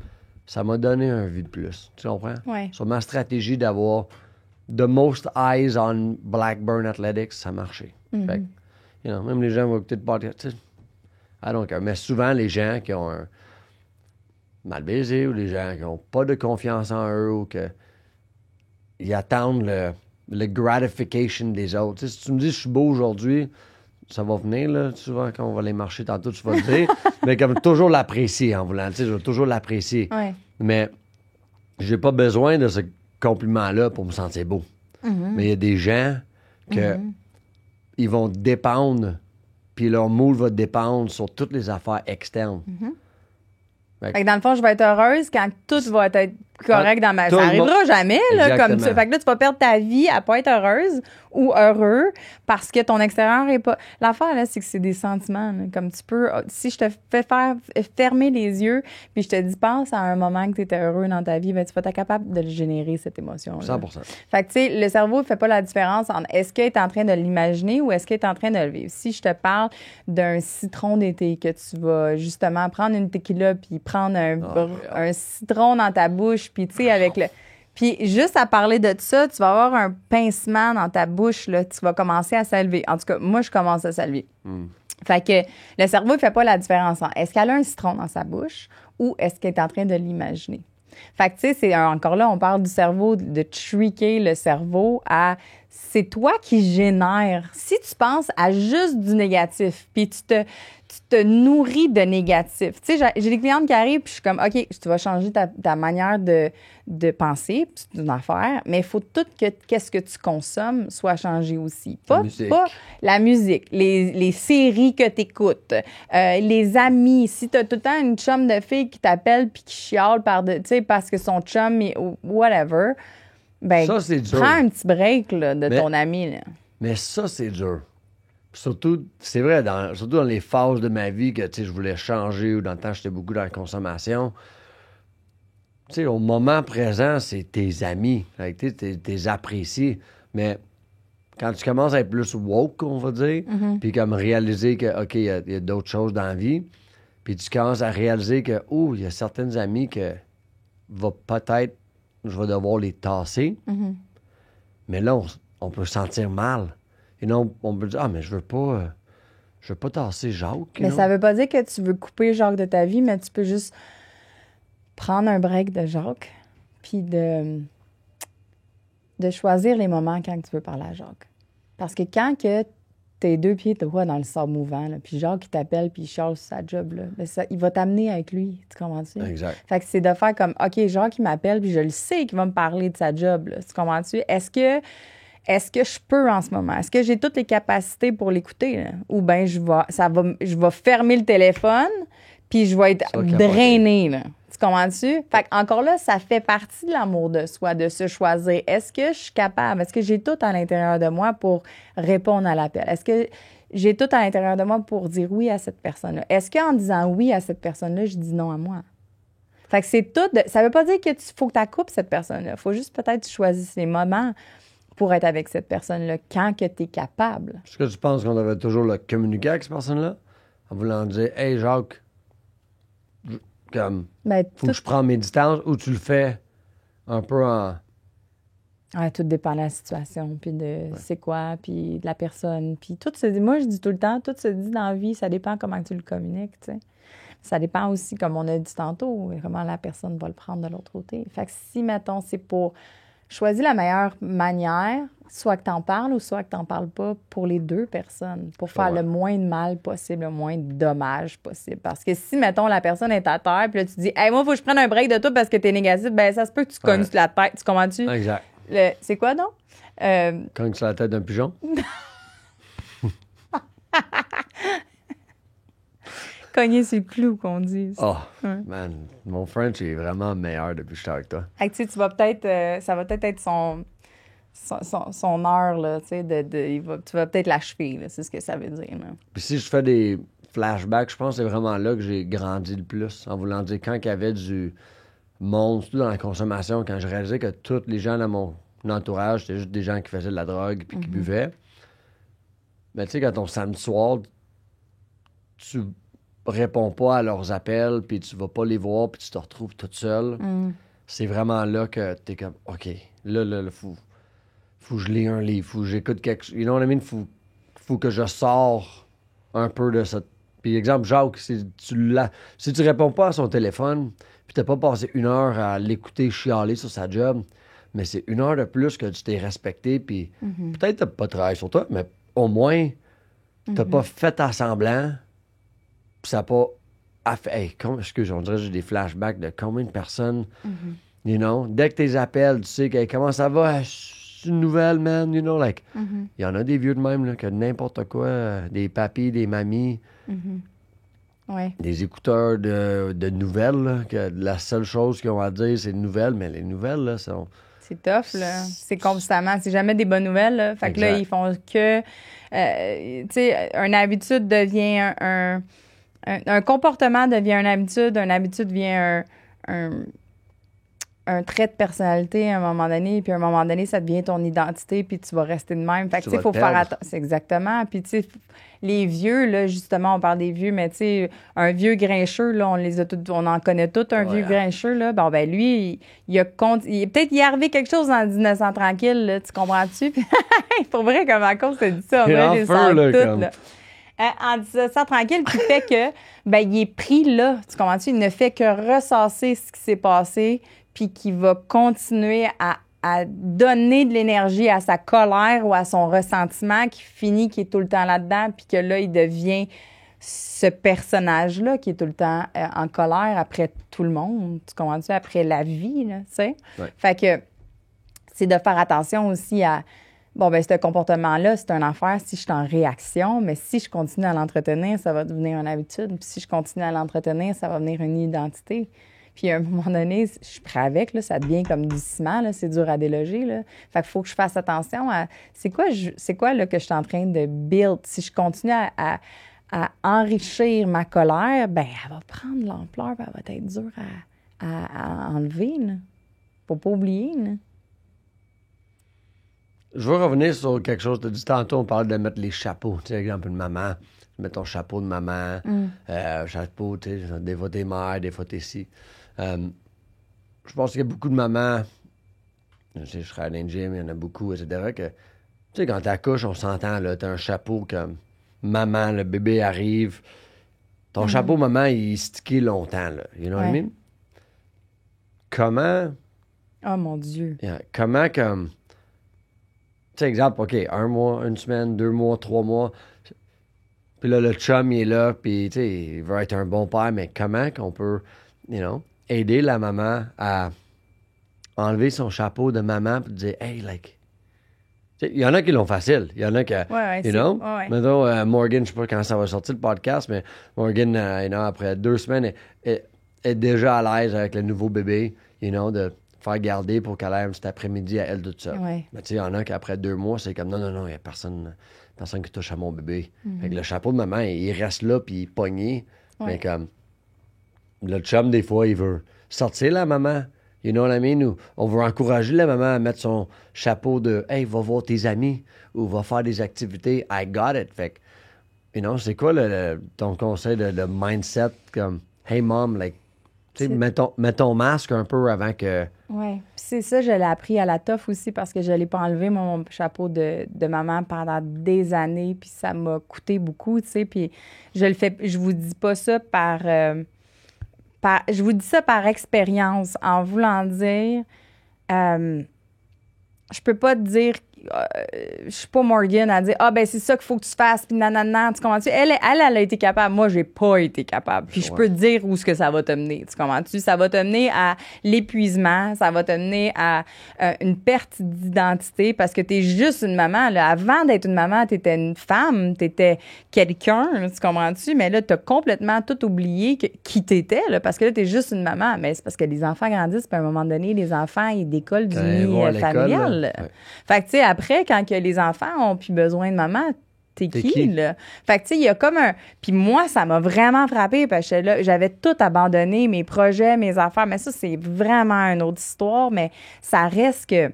ça m'a donné un vue de plus. Tu comprends? Ouais. Sur ma stratégie d'avoir the most eyes on Blackburn Athletics, ça a marché. Fait que, même les gens vont écouter le podcast. I don't care. Mais souvent, les gens qui ont un mal baisé ou les gens qui n'ont pas de confiance en eux ou qu'ils attendent le gratification des autres. Tu sais, si tu me dis je suis beau aujourd'hui, ça va venir, là, souvent, quand on va aller marcher tantôt, tu vas le dire. Mais comme toujours l'apprécier en voulant. Tu sais, je vais toujours l'apprécier. Ouais. Mais j'ai pas besoin de ce compliment-là pour me sentir beau. Mais il y a des gens que ils vont dépendre, puis leur mood va dépendre sur toutes les affaires externes. Fait que dans le fond, je vais être heureuse quand tout va être correct dans ma vie. Tout Ça le arrivera jamais, là, comme Exactement. ça. Fait que là, tu vas perdre ta vie à pas être heureuse ou heureux parce que ton extérieur est pas... L'affaire, là, c'est que c'est des sentiments, là. Comme tu peux... Si je te fais fermer les yeux puis je te dis, pense à un moment que tu étais heureux dans ta vie, ben, tu vas être capable de le générer, cette émotion-là. 100%. Fait que, tu sais, le cerveau ne fait pas la différence entre est-ce qu'il est en train de l'imaginer ou est-ce qu'il est en train de le vivre. Si je te parle d'un citron d'été, que tu vas justement prendre une tequila puis prendre un citron dans ta bouche, puis tu sais, avec le... Puis juste à parler de ça, tu vas avoir un pincement dans ta bouche, là. Tu vas commencer à saliver. En tout cas, moi, je commence à saliver. Fait que le cerveau, il fait pas la différence entre est-ce qu'elle a un citron dans sa bouche ou est-ce qu'elle est en train de l'imaginer. Fait que, tu sais, c'est encore là, on parle du cerveau, de tricker le cerveau à... C'est toi qui génères. Si tu penses à juste du négatif, puis tu te nourris de négatif. Tu sais, j'ai des clientes qui arrivent, puis je suis comme, OK, tu vas changer ta manière de penser, c'est une affaire, mais il faut tout qu'est-ce que tu consommes soit changé aussi. Pas la musique, les séries que tu écoutes, les amis. Si tu as tout le temps une chum de fille qui t'appelle puis qui chiale tu sais, parce que son chum est whatever, ben, Ça, c'est dur. prends un petit break là, de ton ami. Là. Mais ça, c'est dur. Surtout, c'est vrai, surtout dans les phases de ma vie que, tu sais, je voulais changer ou dans le temps, j'étais beaucoup dans la consommation. Tu sais, au moment présent, c'est tes amis. Fait que, tu sais, t'es apprécié. Mais quand tu commences à être plus woke, on va dire, puis comme réaliser que, OK, il y a d'autres choses dans la vie, puis tu commences à réaliser que, il y a certaines amies que je vais devoir les tasser. Mais là, on peut se sentir mal. Et non, on peut dire, mais je veux pas tasser Jacques. Mais ça veut pas dire que tu veux couper Jacques de ta vie, mais tu peux juste prendre un break de Jacques, puis de choisir les moments quand tu veux parler à Jacques. Parce que quand que tes deux pieds dans le sable mouvant, là, puis Jacques, il t'appelle, puis il charge sur sa job, là, ben il va t'amener avec lui. Tu comprends-tu? Exact. Fait que c'est de faire comme, OK, Jacques, il m'appelle, puis je le sais qu'il va me parler de sa job. Là, tu comprends-tu? Est-ce que je peux en ce moment? Est-ce que j'ai toutes les capacités pour l'écouter? Là? Ou bien je vais fermer le téléphone, puis je vais être drainée. Là. Tu comprends-tu? Fait que encore là, ça fait partie de l'amour de soi, de se choisir. Est-ce que je suis capable? Est-ce que j'ai tout à l'intérieur de moi pour répondre à l'appel? Est-ce que j'ai tout à l'intérieur de moi pour dire oui à cette personne-là? Est-ce qu'en disant oui à cette personne-là, je dis non à moi? Fait que c'est tout. Ça veut pas dire que faut que tu coupes cette personne-là. Il faut juste peut-être que tu choisisses les moments pour être avec cette personne-là quand que tu es capable. Est-ce que tu penses qu'on devrait toujours le communiquer avec cette personne-là? En voulant dire, hey Jacques, faut que je prenne mes distances, ou tu le fais un peu en... Ouais, tout dépend de la situation, puis de c'est quoi, puis de la personne. Puis tout se dit, moi je dis tout le temps, tout se dit dans la vie, ça dépend comment tu le communiques, tu sais. Ça dépend aussi, comme on a dit tantôt, comment la personne va le prendre de l'autre côté. Fait que si, mettons, c'est pour choisir la meilleure manière, soit que t'en parles ou soit que t'en parles pas, pour les deux personnes, pour faire le moins de mal possible, le moins de dommages possible. Parce que si, mettons, la personne est à terre, puis là, tu dis, hey, moi, il faut que je prenne un break de toi parce que t'es négatif, ben ça se peut que tu cognes sur la tête. Tu comprends-tu? Exact. C'est quoi, donc? Cogne sur la tête d'un pigeon? Cogner sur le clou, qu'on dit. Man, mon French est vraiment meilleur depuis que je suis avec toi. Fait que, tu sais, tu vas peut-être... ça va peut-être être son heure, là, tu sais, tu vas peut-être l'achever, là, c'est ce que ça veut dire, là. Puis si je fais des flashbacks, je pense que c'est vraiment là que j'ai grandi le plus, en voulant dire, quand il y avait du monde, surtout dans la consommation, quand je réalisais que tous les gens dans mon entourage, c'était juste des gens qui faisaient de la drogue puis qui buvaient. Mais tu sais, quand ton samedi soir, tu réponds pas à leurs appels, puis tu vas pas les voir, puis tu te retrouves toute seule, c'est vraiment là que t'es comme, OK, là, faut que je lis un livre, faut que j'écoute quelque chose. You know what I mean? Faut que je sors un peu de ça. Puis exemple, Jacques, si tu réponds pas à son téléphone, puis t'as pas passé 1 heure à l'écouter chialer sur sa job, mais c'est 1 heure de plus que tu t'es respecté, puis peut-être t'as pas travaillé sur toi, mais au moins, t'as pas fait à semblant, puis ça n'a pas... excuse, on dirait que j'ai des flashbacks de combien de personnes, you know, dès que tu les appelles, tu sais comment ça va, c'est une nouvelle, man, you know, like, il y en a des vieux de même, là, que n'importe quoi, des papis, des mamies, Ouais. des écouteurs de nouvelles, là, que la seule chose qu'ils ont à dire, c'est de nouvelles, mais les nouvelles, là, sont... C'est tough, là. C'est constamment. C'est jamais des bonnes nouvelles, là. Fait que là, ils font que... tu sais, une habitude devient un comportement devient une habitude devient un trait de personnalité à un moment donné, puis à un moment donné, ça devient ton identité, puis tu vas rester de même. Fait que, tu sais, il faut faire attention. C'est exactement. Puis, tu sais, les vieux, là, justement, on parle des vieux, mais tu sais, un vieux grincheux, là, on en connaît tous, un vieux grincheux, là. Bon, ben lui, peut-être il est arrivé quelque chose en 1900 tranquille, là, tu comprends-tu? Pour vrai, comme à cause, t'as dit ça, on va les sens toutes, là. En 1900 tranquille, qui fait que, ben, il est pris là, tu comprends-tu? Il ne fait que ressasser ce qui s'est passé, puis qui va continuer à donner de l'énergie à sa colère ou à son ressentiment, qui est tout le temps là-dedans, puis que là, il devient ce personnage-là qui est tout le temps en colère après tout le monde, tu comprends-tu? Après la vie, là, tu sais? Ouais. Fait que c'est de faire attention aussi à... Bon, ben ce comportement-là, c'est une affaire si je suis en réaction, mais si je continue à l'entretenir, ça va devenir une habitude. Puis si je continue à l'entretenir, ça va devenir une identité. Puis à un moment donné, je suis prêt avec, là, ça devient comme du ciment, là, c'est dur à déloger. Là. Fait qu'il faut que je fasse attention à c'est quoi là, que je suis en train de build. Si je continue à enrichir ma colère, ben elle va prendre l'ampleur, puis elle va être dure à enlever. Là. Faut pas oublier. Là. Je veux revenir sur quelque chose. Tu as dit tantôt, on parle de mettre les chapeaux. Tu sais, exemple, une maman, mets ton chapeau de maman, chapeau, tu sais, des fois t'es mère, des fois t'es ci. Je pense qu'il y a beaucoup de mamans, je sais, je serais à l'ingym, il y en a beaucoup, etc., que, tu sais, quand t'accouches, on s'entend, là, t'as un chapeau comme maman, le bébé arrive, ton chapeau maman, il est stické longtemps, là, you know what I mean? Comment... Oh, mon Dieu! Comment, comme... Tu sais, exemple, OK, 1 mois, 1 semaine, 2 mois, 3 mois... Puis là, le chum, il est là, puis, tu sais, il veut être un bon père, mais comment qu'on peut, you know, aider la maman à enlever son chapeau de maman puis dire, hey, like... Il y en a qui l'ont facile. Il y en a qui, you know, mettons, Morgan, je sais pas quand ça va sortir le podcast, mais Morgan, you know, après 2 semaines, est déjà à l'aise avec le nouveau bébé, you know, de faire garder pour qu'elle aille cet après-midi à elle toute seule. Ouais. Mais tu sais, il y en a qui après 2 mois, c'est comme, non, il y a personne qui touche à mon bébé. Fait que le chapeau de maman, il reste là, puis il est pogné. Mais comme, le chum, des fois, il veut sortir la maman. You know what I mean? Ou on veut encourager la maman à mettre son chapeau de « Hey, va voir tes amis » ou « Va faire des activités. I got it. » Fait que, you know, c'est quoi ton conseil de mindset comme « Hey, mom, like, tu sais, mets ton masque un peu avant que... » Oui. C'est ça, je l'ai appris à la toffe aussi parce que je l'ai pas enlevé, mon chapeau de maman, pendant des années. Puis ça m'a coûté beaucoup, tu sais. Puis je vous dis pas ça je vous dis ça par expérience, en voulant dire, je peux pas te dire, je suis pas Morgan à dire, ben c'est ça qu'il faut que tu fasses, puis nanana, tu comprends-tu? Elle a été capable, moi, j'ai pas été capable. Puis je peux te dire où est-ce que ça va te mener, tu comprends-tu? Ça va te mener à l'épuisement, ça va te mener à une perte d'identité, parce que t'es juste une maman, là. Avant d'être une maman, t'étais une femme, t'étais quelqu'un, tu comprends-tu? Mais là, t'as complètement tout oublié qui t'étais, là, parce que là, t'es juste une maman. Mais c'est parce que les enfants grandissent, puis à un moment donné, les enfants, ils décollent du nid familial. Ouais. Fait que, tu sais, après, quand que les enfants ont plus besoin de maman, t'es qui, là? Fait que, tu sais, il y a comme un... Puis moi, ça m'a vraiment frappée parce que là, j'avais tout abandonné, mes projets, mes affaires. Mais ça, c'est vraiment une autre histoire. Mais ça reste que...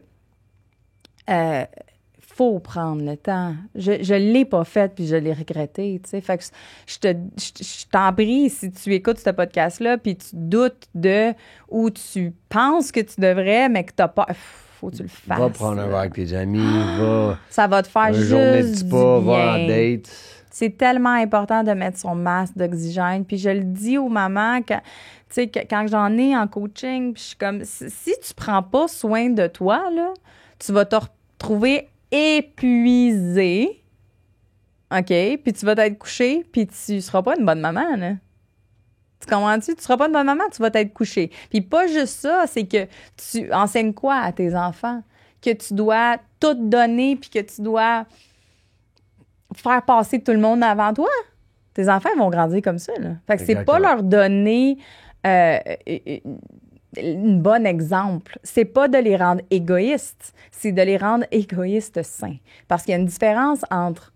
faut prendre le temps. Je l'ai pas fait, puis je l'ai regretté, tu sais. Fait que je t'en prie, si tu écoutes ce podcast-là, puis tu doutes de... ou tu penses que tu devrais, mais que t'as pas... Faut que tu le fasses. Va prendre un verre avec tes amis, va... Ça va te faire juste du bien. Va en date. C'est tellement important de mettre son masque d'oxygène. Puis je le dis aux mamans, tu sais, quand j'en ai en coaching, puis je suis comme, si tu prends pas soin de toi, là, tu vas te retrouver épuisé, OK? Puis tu vas t'être couché, puis tu seras pas une bonne maman, là. Tu comprends-tu? Tu seras pas une bonne maman, tu vas t'être couché. Puis pas juste ça, c'est que tu enseignes quoi à tes enfants? Que tu dois tout donner, puis que tu dois faire passer tout le monde avant toi. Tes enfants, ils vont grandir comme ça, là. Fait que c'est pas leur donner un bon exemple. C'est pas de les rendre égoïstes, c'est de les rendre égoïstes sains. Parce qu'il y a une différence entre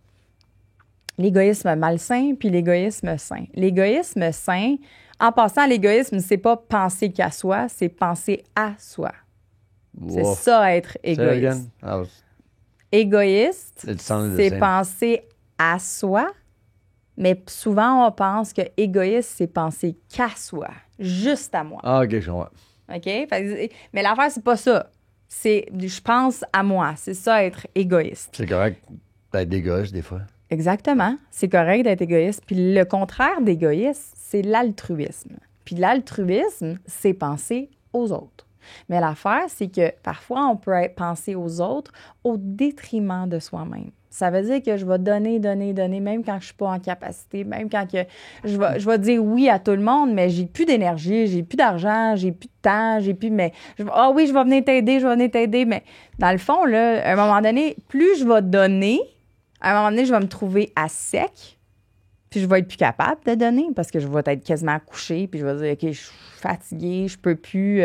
l'égoïsme malsain puis l'égoïsme sain. L'égoïsme sain, en passant, l'égoïsme, c'est pas penser qu'à soi, c'est penser à soi. Wow. C'est ça, être égoïste. Égoïste, c'est penser à soi, mais souvent, on pense que égoïste, c'est penser qu'à soi, juste à moi. Ah, OK, je comprends. OK? Mais l'affaire, c'est pas ça. C'est je pense à moi. C'est ça, être égoïste. C'est correct d'être égoïste, des fois. Exactement. C'est correct d'être égoïste. Puis le contraire d'égoïste, c'est l'altruisme. Puis l'altruisme, c'est penser aux autres. Mais l'affaire, c'est que parfois, on peut penser aux autres au détriment de soi-même. Ça veut dire que je vais donner, même quand je suis pas en capacité, même quand que je vais dire oui à tout le monde, mais j'ai plus d'énergie, j'ai plus d'argent, j'ai plus de temps, oui, je vais venir t'aider, mais dans le fond, là, à un moment donné, plus je vais donner, à un moment donné, je vais me trouver à sec, puis je vais être plus capable de donner parce que je vais être quasiment couchée, puis je vais dire, OK, je suis fatiguée, je peux plus.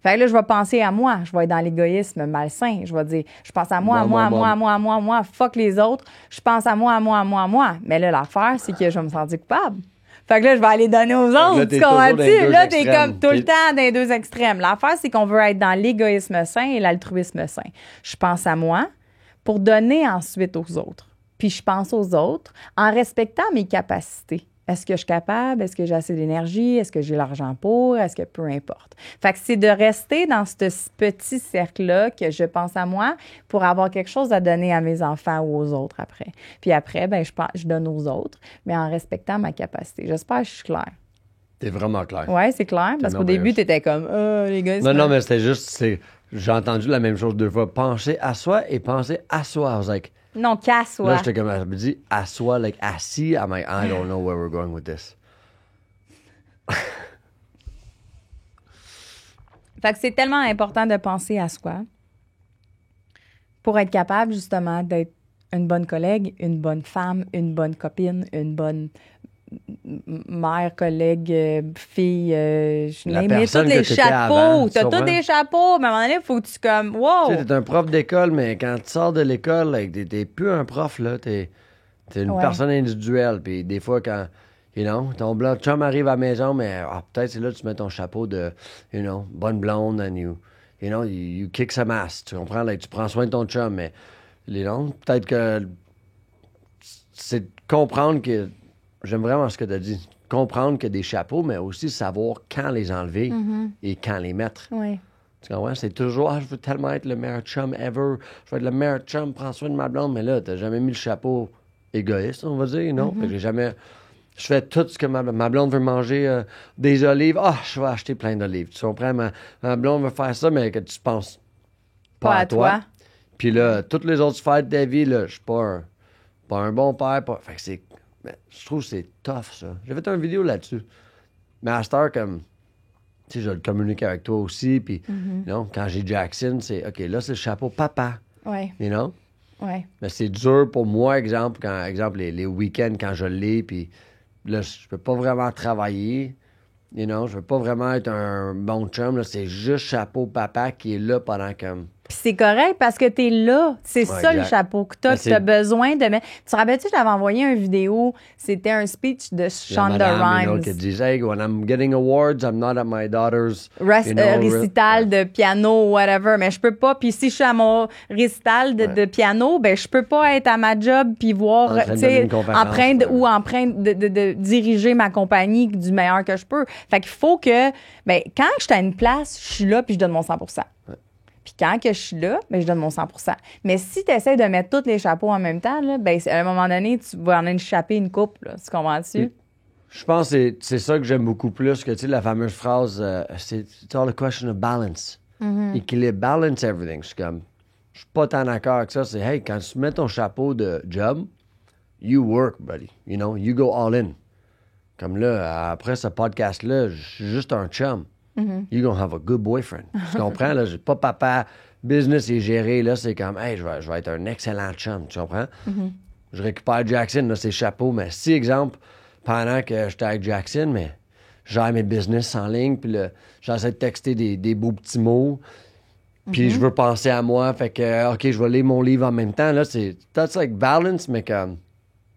Fait que là, je vais penser à moi. Je vais être dans l'égoïsme malsain. Je vais dire, je pense à moi, fuck les autres. Je pense à moi. Mais là, l'affaire, c'est que je vais me sentir coupable. Fait que là, je vais aller donner aux autres. Tu comprends-tu? Là, t'es comme tout le temps dans les deux extrêmes. L'affaire, c'est qu'on veut être dans l'égoïsme sain et l'altruisme sain. Je pense à moi pour donner ensuite aux autres. Puis je pense aux autres en respectant mes capacités. Est-ce que je suis capable? Est-ce que j'ai assez d'énergie? Est-ce que j'ai l'argent pour? Est-ce que peu importe? Fait que c'est de rester dans ce petit cercle-là que je pense à moi pour avoir quelque chose à donner à mes enfants ou aux autres après. Puis après, ben je donne aux autres, mais en respectant ma capacité. J'espère que je suis claire. T'es vraiment clair. Oui, c'est clair. Parce qu'au début, t'étais comme, les gars, Non, mais c'était juste, j'ai entendu la même chose deux fois. Penser à soi et penser à soi. I was like, non, qu'à soi. Là, j'étais comme, elle me dit, à soi, like, assis. I'm like, I don't know where we're going with this. Fait que c'est tellement important de penser à soi pour être capable, justement, d'être une bonne collègue, une bonne femme, une bonne copine, une bonne mère, collègue, fille, je n'aime tous les chapeaux. T'as tous des chapeaux, mais à un moment donné, il faut que tu comme, wow! Tu sais, t'es un prof d'école, mais quand tu sors de l'école, like, t'es plus un prof, là. T'es une personne individuelle. Puis des fois, quand, ton blanc chum arrive à la maison, mais peut-être c'est là que tu mets ton chapeau de, bonne blonde, and you kick some ass. Tu comprends? Like, tu prends soin de ton chum, mais, peut-être que c'est de comprendre que j'aime vraiment ce que tu as dit. Comprendre qu'il y a des chapeaux, mais aussi savoir quand les enlever et quand les mettre. Oui. Tu comprends? C'est toujours, je veux tellement être le meilleur chum ever. Je veux être le meilleur chum, prends soin de ma blonde. Mais là, t'as jamais mis le chapeau égoïste, on va dire, non? Fait que j'ai jamais... Je fais tout ce que ma blonde veut manger, des olives. Je vais acheter plein d'olives. Tu comprends? Ma blonde veut faire ça, mais que tu penses pas à toi. Puis là, toutes les autres sphères de ta vie, là, je suis pas un bon père. Fait que c'est... Mais je trouve que c'est tough, ça. J'ai fait une vidéo là-dessus. Mais à cette heure, comme, tu sais, je le communique avec toi aussi. Puis, quand j'ai Jackson, c'est, OK, là, c'est le chapeau papa. Oui. Ouais. Mais c'est dur pour moi, exemple, les week-ends, quand je l'ai, puis là, je peux pas vraiment travailler. Je veux pas vraiment être un bon chum. Là, c'est juste chapeau papa qui est là pendant comme... Puis c'est correct parce que t'es là. C'est ça, exact. Le chapeau que t'as. Tu as besoin de mettre... Tu te rappelles-tu, je t'avais envoyé une vidéo. C'était un speech de Shonda Rhimes. Qui disait, when I'm getting awards, I'm not at my daughter's... récital de piano, whatever. Mais je peux pas... Puis si je suis à mon récital de piano, ben je peux pas être à ma job puis voir... En train de diriger ma compagnie du meilleur que je peux. Fait qu'il faut que... Ben, quand je suis à une place, je suis là puis je donne mon 100%. Puis quand que je suis là, ben, je donne mon 100%. Mais si tu essaies de mettre tous les chapeaux en même temps, là, ben, à un moment donné, tu vas en échapper une coupe. Là. Tu comprends-tu? Je pense que c'est ça que j'aime beaucoup plus que, tu sais, la fameuse phrase, c'est it's all a question of balance. Équilibre, balance everything. Je suis pas tant d'accord avec ça. C'est, hey, quand tu mets ton chapeau de job, you work, buddy. You know, you go all in. Comme là, après ce podcast-là, je suis juste un chum. You're gonna have a good boyfriend. Tu comprends? Là, j'ai pas papa, business est géré. Là, c'est comme, hey, je vais être un excellent chum. Tu comprends? Je récupère Jackson, là, ses chapeaux. Mais si, exemple, pendant que j'étais avec Jackson, mais je gère mes business en ligne, puis là, j'essaie de texter des beaux petits mots, puis je veux penser à moi, fait que, OK, je vais lire mon livre en même temps. Là, that's like balance, mais comme,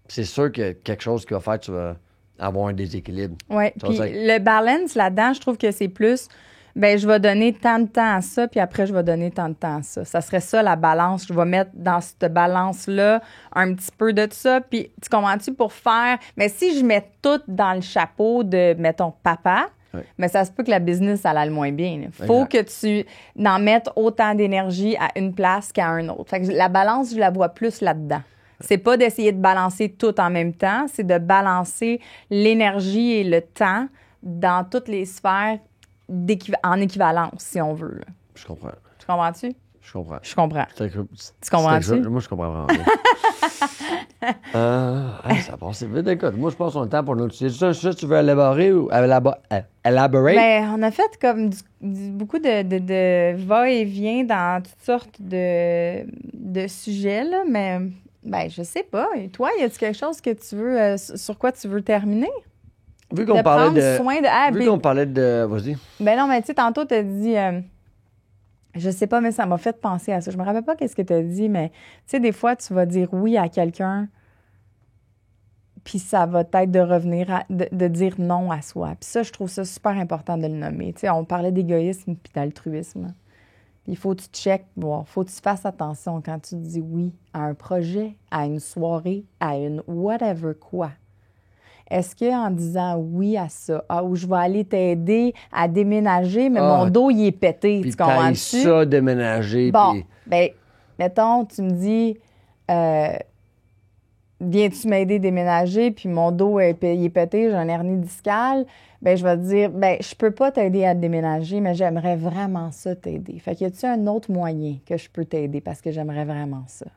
c'est sûr qu'il y a quelque chose qui va faire que tu vas avoir un déséquilibre. Oui, puis le balance là-dedans, je trouve que c'est plus, ben je vais donner tant de temps à ça, puis après, je vais donner tant de temps à ça. Ça serait ça, la balance. Je vais mettre dans cette balance-là un petit peu de ça, puis tu comprends-tu, pour faire... Mais si je mets tout dans le chapeau de, mettons, papa, mais ça se peut que la business, ça aille moins bien. Il faut que tu en mettes autant d'énergie à une place qu'à un autre. Fait que la balance, je la vois plus là-dedans. C'est pas d'essayer de balancer tout en même temps, c'est de balancer l'énergie et le temps dans toutes les sphères en équivalence, si on veut. Là. Je comprends. Tu comprends-tu? Je comprends. Je comprends. Tu comprends-tu? Moi, je comprends vraiment bien. Ça passe vite. Écoute, moi, je pense qu'on a le temps pour notre sujet. Ça, tu veux élaborer ou élaborer? Ben, on a fait comme beaucoup de va-et-vient dans toutes sortes de sujets, là, mais... Ben, je sais pas. Et toi, y a-t-il quelque chose que tu veux, sur quoi tu veux terminer? Vu qu'on parlait de... Soin de... Vu qu'on parlait de... Vas-y. Ben non, mais tu sais, tantôt, t'as dit... je sais pas, mais ça m'a fait penser à ça. Je me rappelle pas qu'est-ce que t'as dit, mais tu sais, des fois, tu vas dire oui à quelqu'un, puis ça va être de revenir de dire non à soi. Puis ça, je trouve ça super important de le nommer. Tu sais, on parlait d'égoïsme puis d'altruisme. Il faut que tu checkes, faut que tu fasses attention quand tu dis oui à un projet, à une soirée, à une whatever quoi. Est-ce qu'en disant oui à ça, ou je vais aller t'aider à déménager, mais mon dos, il est pété, tu comprends-tu? Ça, déménager. Bon, ben, mettons, tu me dis, viens-tu m'aider à déménager, puis mon dos, il est pété, j'ai un hernie discale, ben je vais te dire, ben je peux pas t'aider à déménager, mais j'aimerais vraiment ça t'aider. Fait qu'il y a-tu un autre moyen que je peux t'aider parce que j'aimerais vraiment ça?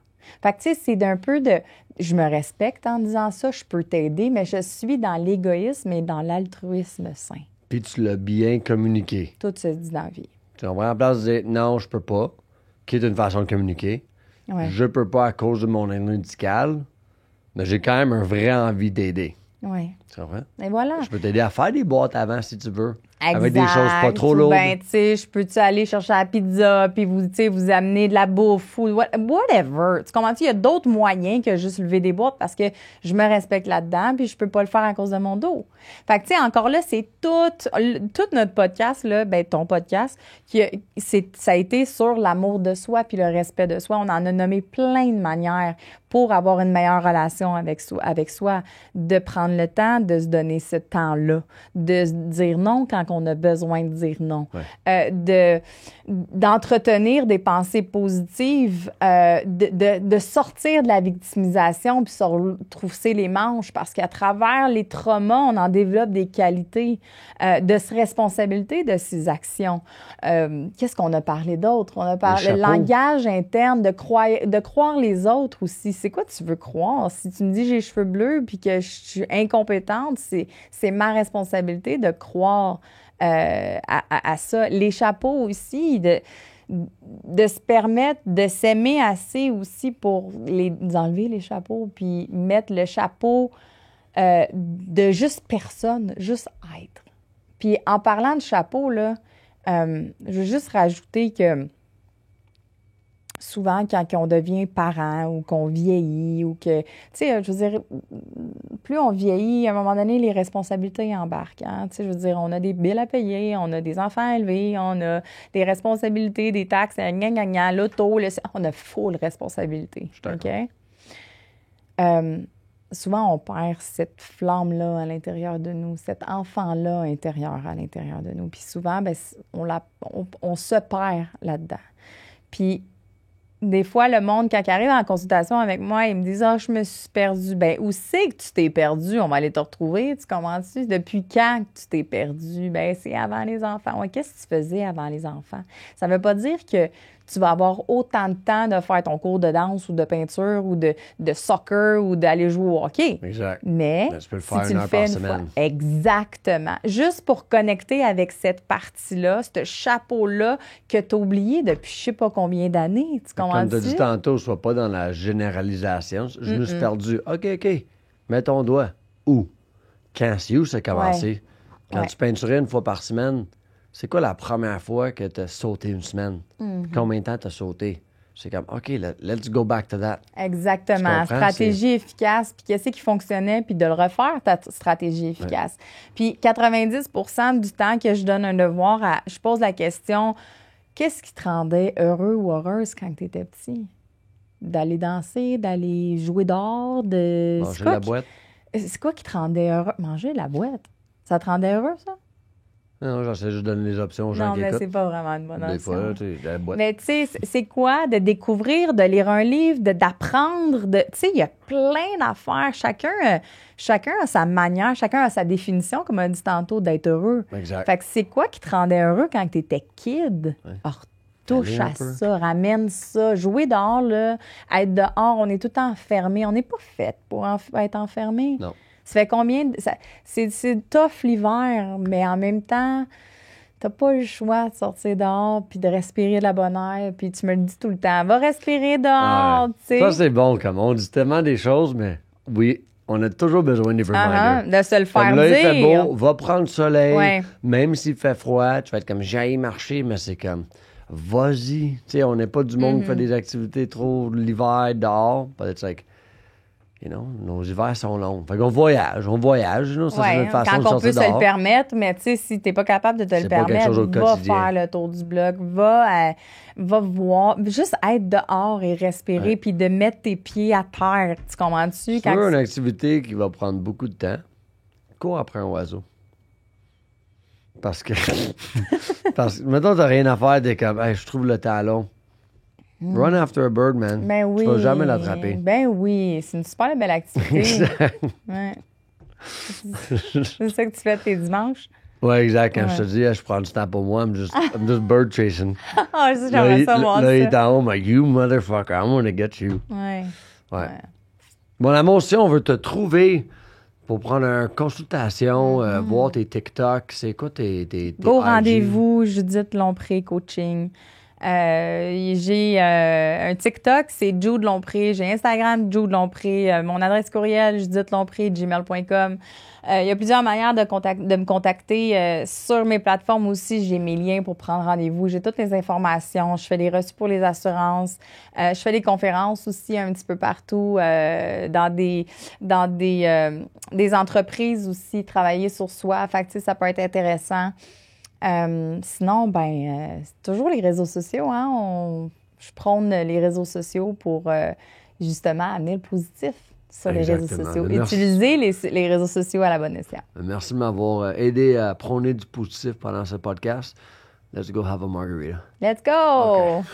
Fait que, tu sais, c'est d'un peu de... Je me respecte en disant ça, je peux t'aider, mais je suis dans l'égoïsme et dans l'altruisme sain. Puis tu l'as bien communiqué. Tout se dit dans la vie. Tu comprends? En place de dire non, je peux pas, qui est une façon de communiquer. Ouais. Je peux pas à cause de mon hernie discale, mais j'ai quand même un vrai envie d'aider. Oui. Tu comprends? Et voilà. Je peux t'aider à faire des boîtes avant si tu veux. Exact. Avec des choses pas trop lourdes. Ben, tu sais, je peux-tu aller chercher la pizza, puis vous amener de la bouffe ou whatever. Tu comprends? Il y a d'autres moyens que juste lever des boîtes parce que je me respecte là-dedans, puis je peux pas le faire à cause de mon dos. Fait que, tu sais, encore là, c'est tout notre podcast, là, ben, ton podcast, ça a été sur l'amour de soi puis le respect de soi. On en a nommé plein de manières pour avoir une meilleure relation avec soi, de prendre le temps de se donner ce temps-là, de se dire non quand on a besoin de dire non, d'entretenir des pensées positives, de sortir de la victimisation puis se retrousser les manches parce qu'à travers les traumas, on en développe des qualités, de se responsabiliser de ses actions. Qu'est-ce qu'on a parlé d'autre? On a parlé le langage interne, de croire les autres aussi. C'est quoi tu veux croire? Si tu me dis j'ai les cheveux bleus puis que je suis incompétente, c'est ma responsabilité de croire à ça. Les chapeaux aussi, de se permettre de s'aimer assez aussi pour enlever les chapeaux puis mettre le chapeau de juste personne, juste être. Puis en parlant de chapeau, là, je veux juste rajouter que souvent, quand on devient parent ou qu'on vieillit ou que, tu sais, je veux dire, plus on vieillit, à un moment donné, les responsabilités embarquent. Hein? Tu sais, je veux dire, on a des billes à payer, on a des enfants à élever, on a des responsabilités, des taxes, l'auto, on a full responsabilité. OK? Souvent, on perd cette flamme-là à l'intérieur de nous, cet enfant-là intérieur à l'intérieur de nous. Puis souvent, ben, on se perd là-dedans. Puis des fois, le monde, quand il arrive en consultation avec moi, ils me disent « Ah, je me suis perdue. » Ben, où c'est que tu t'es perdu? On va aller te retrouver. Tu comprends-tu? Depuis quand que tu t'es perdu? Ben, c'est avant les enfants. Ouais, qu'est-ce que tu faisais avant les enfants? Ça veut pas dire que tu vas avoir autant de temps de faire ton cours de danse ou de peinture ou de soccer ou d'aller jouer au hockey. Exact. Mais tu peux le faire si tu une le heure fais par une semaine. fois, exactement. Juste pour connecter avec cette partie-là, ce chapeau-là que tu as oublié depuis je sais pas combien d'années. Tu comprends-tu? Comme tu as dit tantôt, sois pas dans la généralisation. Je me suis perdu. OK. Mets ton doigt. Où? Quand? C'est où ça a commencé? Quand tu peinturais une fois par semaine, c'est quoi la première fois que tu as sauté une semaine? Combien de temps tu as sauté? C'est comme, OK, let's go back to that. Exactement. Stratégie efficace, puis qu'est-ce qui fonctionnait, puis de le refaire, ta stratégie efficace. Puis 90 du temps que je donne un devoir, je pose la question, qu'est-ce qui te rendait heureux ou heureuse quand tu étais petit? D'aller danser, d'aller jouer dehors, de... Manger la boîte. C'est quoi qui te rendait heureux? Manger la boîte. Ça te rendait heureux, ça? Non, j'essaie juste de donner les options aux gens qui écoutent. Non, mais c'est pas vraiment une bonne option. Des fois, tu sais, la boîte. Mais tu sais, c'est quoi de découvrir, de lire un livre, d'apprendre, tu sais, il y a plein d'affaires. Chacun a sa manière, chacun a sa définition, comme on a dit tantôt, d'être heureux. Exact. Fait que c'est quoi qui te rendait heureux quand tu étais kid? Alors, touche à ça, ramène ça. Jouer dehors, là, être dehors, on est tout le temps enfermé. On n'est pas fait pour être enfermé. Non. Ça fait combien... C'est tough l'hiver, mais en même temps, t'as pas le choix de sortir dehors puis de respirer de la bonne air. Puis tu me le dis tout le temps, va respirer dehors, tu sais. Ça, c'est bon, comme on dit tellement des choses, mais oui, on a toujours besoin des reminders. De se le faire comme là, dire. Il fait beau, va prendre le soleil. Ouais. Même s'il fait froid, tu vas être comme, j'aille marcher, mais c'est comme, vas-y. Tu sais, on n'est pas du monde qui fait des activités trop l'hiver dehors. But it's like, you know, nos hivers sont longs. Fait qu'on voyage. Ça, c'est une façon de quand on peut sortir se le permettre, mais tu sais, si t'es pas capable de te le permettre, va faire le tour du bloc, va voir, juste être dehors et respirer, puis de mettre tes pieds à terre. Tu comprends-tu? Si tu veux une activité qui va prendre beaucoup de temps, cours après un oiseau. Parce que, mettons, t'as rien à faire, t'es comme, hey, je trouve le temps long. Run after a bird, man. Ben oui. Tu vas jamais l'attraper. Ben oui, c'est une super belle activité. Exact. Ouais. C'est ça que tu fais tes dimanches? Ouais, exact. Quand je te dis, je prends du temps pour moi, I'm just bird chasing. Ah, j'aimerais ça voir ça. Là, il est en haut, like, you motherfucker, I'm gonna get you. Ouais. Bon, l'amour, si on veut te trouver pour prendre une consultation, voir tes TikTok, c'est quoi tes Go IG? rendez-vous, Judith Lompré Coaching. J'ai un TikTok, c'est Jude Lompré. J'ai Instagram, Jude Lompré. Mon adresse courriel, judithlompré@gmail.com. Il y a plusieurs manières de me contacter. Sur mes plateformes aussi, j'ai mes liens pour prendre rendez-vous. J'ai toutes les informations. Je fais des reçus pour les assurances. Je fais des conférences aussi un petit peu partout dans des entreprises aussi, travailler sur soi. Fait que, ça peut être intéressant. Sinon, c'est toujours les réseaux sociaux. Hein? Je prône les réseaux sociaux pour justement amener le positif sur les réseaux sociaux. Utiliser les réseaux sociaux à la bonne escient. Merci de m'avoir aidé à prôner du positif pendant ce podcast. Let's go have a margarita. Let's go! Okay.